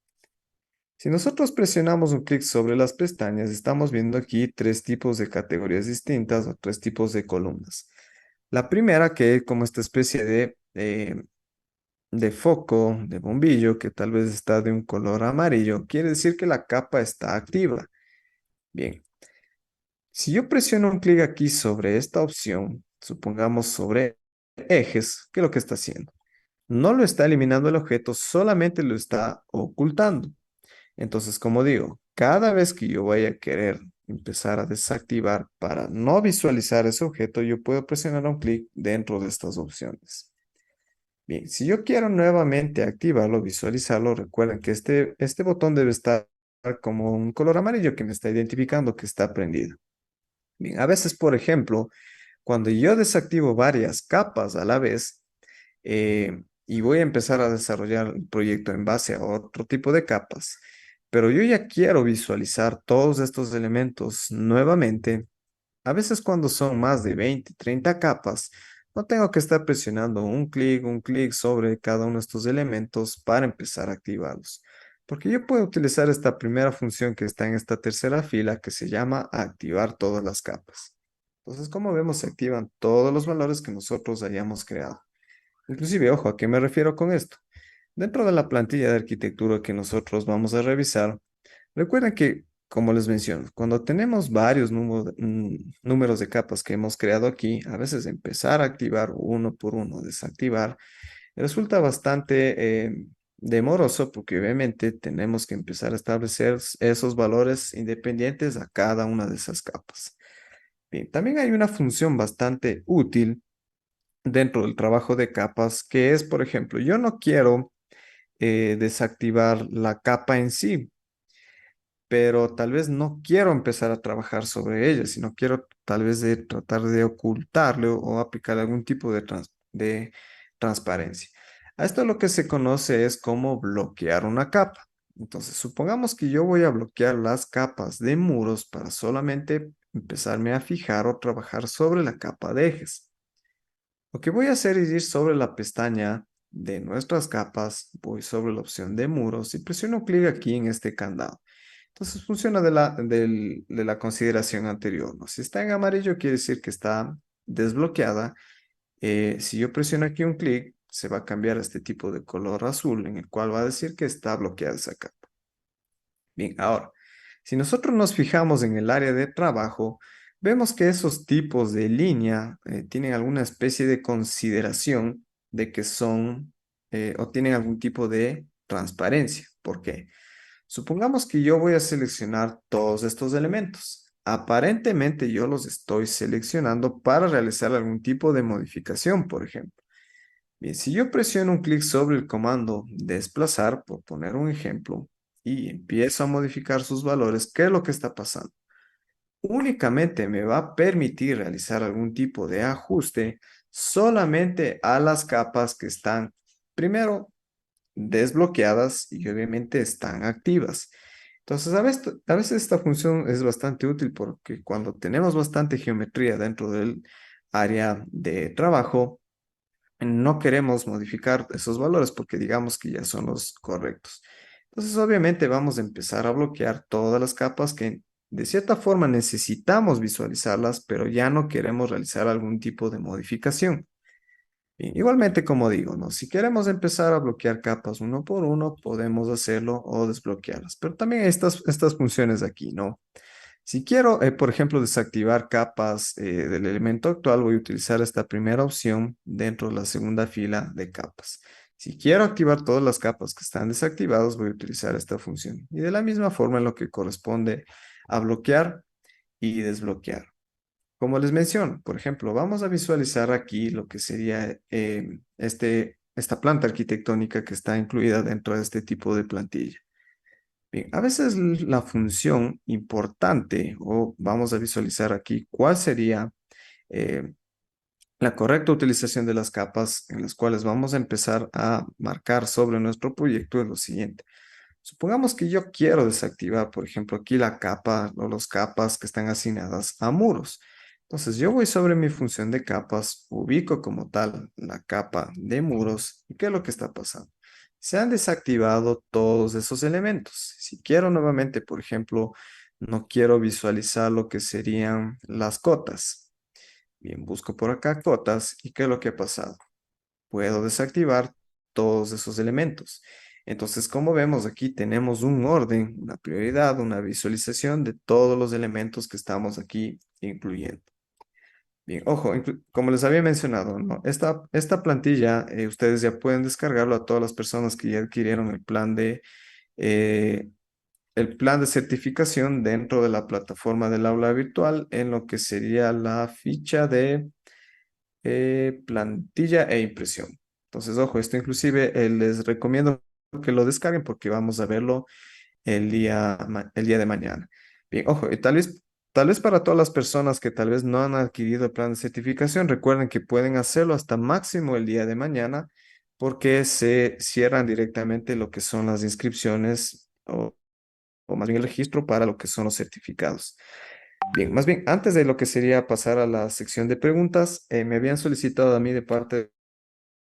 Si nosotros presionamos un clic sobre las pestañas, estamos viendo aquí tres tipos de categorías distintas o tres tipos de columnas. La primera, que es como esta especie de foco, de bombillo, que tal vez está de un color amarillo, quiere decir que la capa está activa. Bien, si yo presiono un clic aquí sobre esta opción, supongamos sobre ejes, ¿qué es lo que está haciendo? No lo está eliminando el objeto, solamente lo está ocultando. Entonces, como digo, cada vez que yo vaya a querer empezar a desactivar para no visualizar ese objeto, yo puedo presionar un clic dentro de estas opciones. Bien, si yo quiero nuevamente activarlo, visualizarlo, recuerden que este botón debe estar como un color amarillo que me está identificando que está prendido. Bien, a veces, por ejemplo, cuando yo desactivo varias capas a la vez y voy a empezar a desarrollar el proyecto en base a otro tipo de capas, pero yo ya quiero visualizar todos estos elementos nuevamente, a veces cuando son más de 20, 30 capas, no tengo que estar presionando un clic sobre cada uno de estos elementos para empezar a activarlos. Porque yo puedo utilizar esta primera función que está en esta tercera fila que se llama activar todas las capas. Entonces, como vemos, se activan todos los valores que nosotros hayamos creado. Inclusive, ojo, ¿a qué me refiero con esto? Dentro de la plantilla de arquitectura que nosotros vamos a revisar, recuerden que, como les menciono, cuando tenemos varios números de capas que hemos creado aquí, a veces empezar a activar uno por uno, desactivar, resulta bastante demoroso porque obviamente tenemos que empezar a establecer esos valores independientes a cada una de esas capas. Bien, también hay una función bastante útil dentro del trabajo de capas que es, por ejemplo, yo no quiero desactivar la capa en sí, pero tal vez no quiero empezar a trabajar sobre ella, sino quiero tal vez de tratar de ocultarlo o aplicar algún tipo de transparencia. A esto lo que se conoce es como bloquear una capa. Entonces, supongamos que yo voy a bloquear las capas de muros para solamente empezarme a fijar o trabajar sobre la capa de ejes. Lo que voy a hacer es ir sobre la pestaña de nuestras capas, voy sobre la opción de muros y presiono clic aquí en este candado. Entonces funciona de la consideración anterior, ¿no? Si está en amarillo quiere decir que está desbloqueada. Si yo presiono aquí un clic, se va a cambiar a este tipo de color azul, en el cual va a decir que está bloqueada esa capa. Bien, ahora, si nosotros nos fijamos en el área de trabajo, vemos que esos tipos de línea tienen alguna especie de consideración de que son o tienen algún tipo de transparencia. ¿Por qué? Supongamos que yo voy a seleccionar todos estos elementos. Aparentemente yo los estoy seleccionando para realizar algún tipo de modificación, por ejemplo. Bien, si yo presiono un clic sobre el comando desplazar, por poner un ejemplo, y empiezo a modificar sus valores, ¿qué es lo que está pasando? Únicamente me va a permitir realizar algún tipo de ajuste solamente a las capas que están, primero, desbloqueadas y obviamente están activas. Entonces, a veces esta función es bastante útil porque cuando tenemos bastante geometría dentro del área de trabajo, no queremos modificar esos valores porque digamos que ya son los correctos. Entonces, obviamente vamos a empezar a bloquear todas las capas que de cierta forma necesitamos visualizarlas, pero ya no queremos realizar algún tipo de modificación. Bien, igualmente, como digo, ¿no? Si queremos empezar a bloquear capas uno por uno, podemos hacerlo o desbloquearlas. Pero también hay estas funciones aquí, ¿no? Si quiero, por ejemplo, desactivar capas del elemento actual, voy a utilizar esta primera opción dentro de la segunda fila de capas. Si quiero activar todas las capas que están desactivadas, voy a utilizar esta función. Y de la misma forma en lo que corresponde a bloquear y desbloquear. Como les menciono, por ejemplo, vamos a visualizar aquí lo que sería esta planta arquitectónica que está incluida dentro de este tipo de plantilla. Bien, a veces la función importante, o vamos a visualizar aquí cuál sería eh, la correcta utilización de las capas en las cuales vamos a empezar a marcar sobre nuestro proyecto es lo siguiente. Supongamos que yo quiero desactivar, por ejemplo, aquí la capa o las capas que están asignadas a muros. Entonces yo voy sobre mi función de capas, ubico como tal la capa de muros y ¿qué es lo que está pasando? Se han desactivado todos esos elementos. Si quiero nuevamente, por ejemplo, no quiero visualizar lo que serían las cotas. Bien, busco por acá cotas y ¿qué es lo que ha pasado? Puedo desactivar todos esos elementos. Entonces, como vemos aquí, tenemos un orden, una prioridad, una visualización de todos los elementos que estamos aquí incluyendo. Bien, ojo, como les había mencionado, ¿no? Esta plantilla, ustedes ya pueden descargarlo a todas las personas que ya adquirieron eh, el plan de certificación dentro de la plataforma del aula virtual en lo que sería la ficha de plantilla e impresión. Entonces, ojo, esto inclusive les recomiendo que lo descarguen porque vamos a verlo el día de mañana. Bien, ojo, y tal vez para todas las personas que tal vez no han adquirido el plan de certificación, recuerden que pueden hacerlo hasta máximo el día de mañana porque se cierran directamente lo que son las inscripciones o más bien el registro para lo que son los certificados. Bien, más bien, antes de lo que sería pasar a la sección de preguntas, me habían solicitado a mí de parte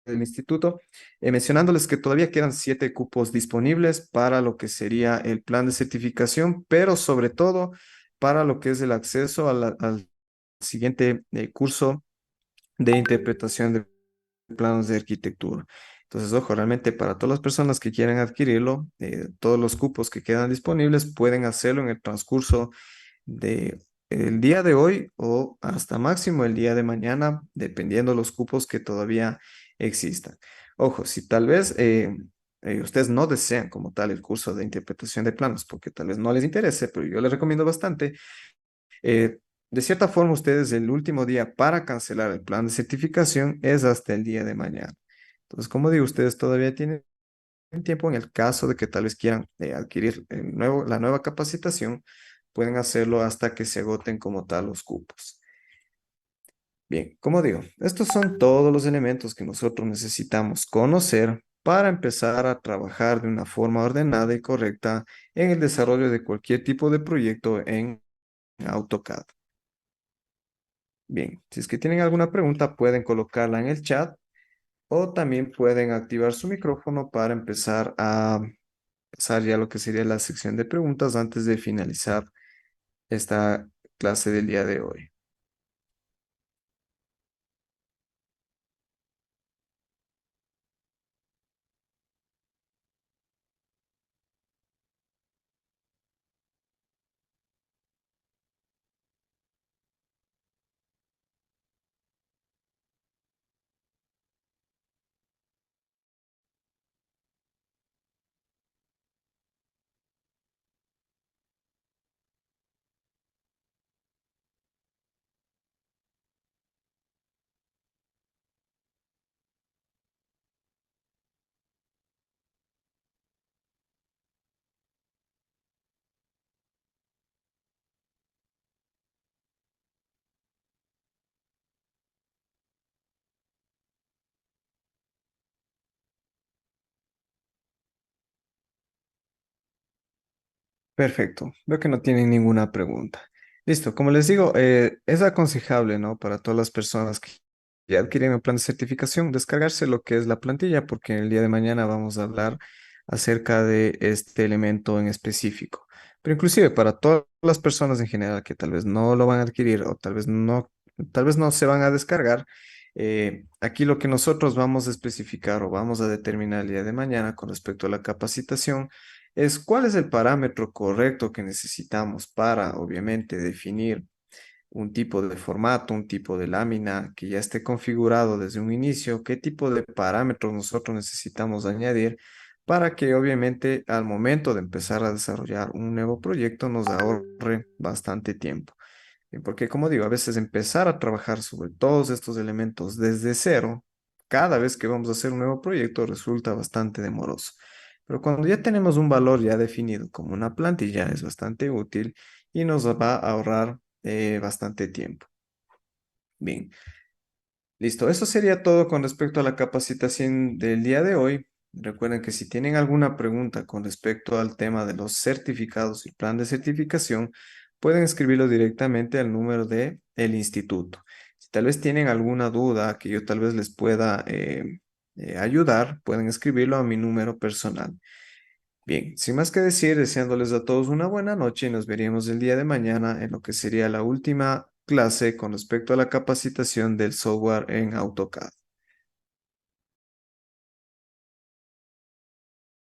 del instituto, mencionándoles que todavía quedan 7 cupos disponibles para lo que sería el plan de certificación, pero sobre todo para lo que es el acceso al siguiente curso de interpretación de planos de arquitectura. Entonces, ojo, realmente para todas las personas que quieran adquirirlo, todos los cupos que quedan disponibles pueden hacerlo en el transcurso de el día de hoy o hasta máximo el día de mañana, dependiendo los cupos que todavía existan. Ojo, si tal vez ustedes no desean como tal el curso de interpretación de planos, porque tal vez no les interese, pero yo les recomiendo bastante, de cierta forma ustedes el último día para cancelar el plan de certificación es hasta el día de mañana. Entonces, como digo, ustedes todavía tienen tiempo en el caso de que tal vez quieran adquirir la nueva capacitación, pueden hacerlo hasta que se agoten como tal los cupos. Bien, como digo, estos son todos los elementos que nosotros necesitamos conocer para empezar a trabajar de una forma ordenada y correcta en el desarrollo de cualquier tipo de proyecto en AutoCAD. Bien, si es que tienen alguna pregunta, pueden colocarla en el chat o también pueden activar su micrófono para empezar a pasar ya a lo que sería la sección de preguntas antes de finalizar esta clase del día de hoy. Perfecto, veo que no tienen ninguna pregunta. Listo, como les digo, es aconsejable, ¿no? Para todas las personas que ya adquieren el plan de certificación, descargarse lo que es la plantilla, porque el día de mañana vamos a hablar acerca de este elemento en específico. Pero inclusive para todas las personas en general que tal vez no lo van a adquirir o tal vez no se van a descargar, Aquí lo que nosotros vamos a especificar o vamos a determinar el día de mañana con respecto a la capacitación es cuál es el parámetro correcto que necesitamos para, obviamente, definir un tipo de formato, un tipo de lámina que ya esté configurado desde un inicio, qué tipo de parámetros nosotros necesitamos añadir para que obviamente al momento de empezar a desarrollar un nuevo proyecto nos ahorre bastante tiempo. Porque como digo, a veces empezar a trabajar sobre todos estos elementos desde cero, cada vez que vamos a hacer un nuevo proyecto resulta bastante demoroso. Pero cuando ya tenemos un valor ya definido como una plantilla es bastante útil y nos va a ahorrar bastante tiempo. Bien, listo. Eso sería todo con respecto a la capacitación del día de hoy. Recuerden que si tienen alguna pregunta con respecto al tema de los certificados y plan de certificación, pueden escribirlo directamente al número de el instituto. Si tal vez tienen alguna duda que yo tal vez les pueda ayudar, pueden escribirlo a mi número personal. Bien, sin más que decir, deseándoles a todos una buena noche y nos veríamos el día de mañana en lo que sería la última clase con respecto a la capacitación del software en AutoCAD.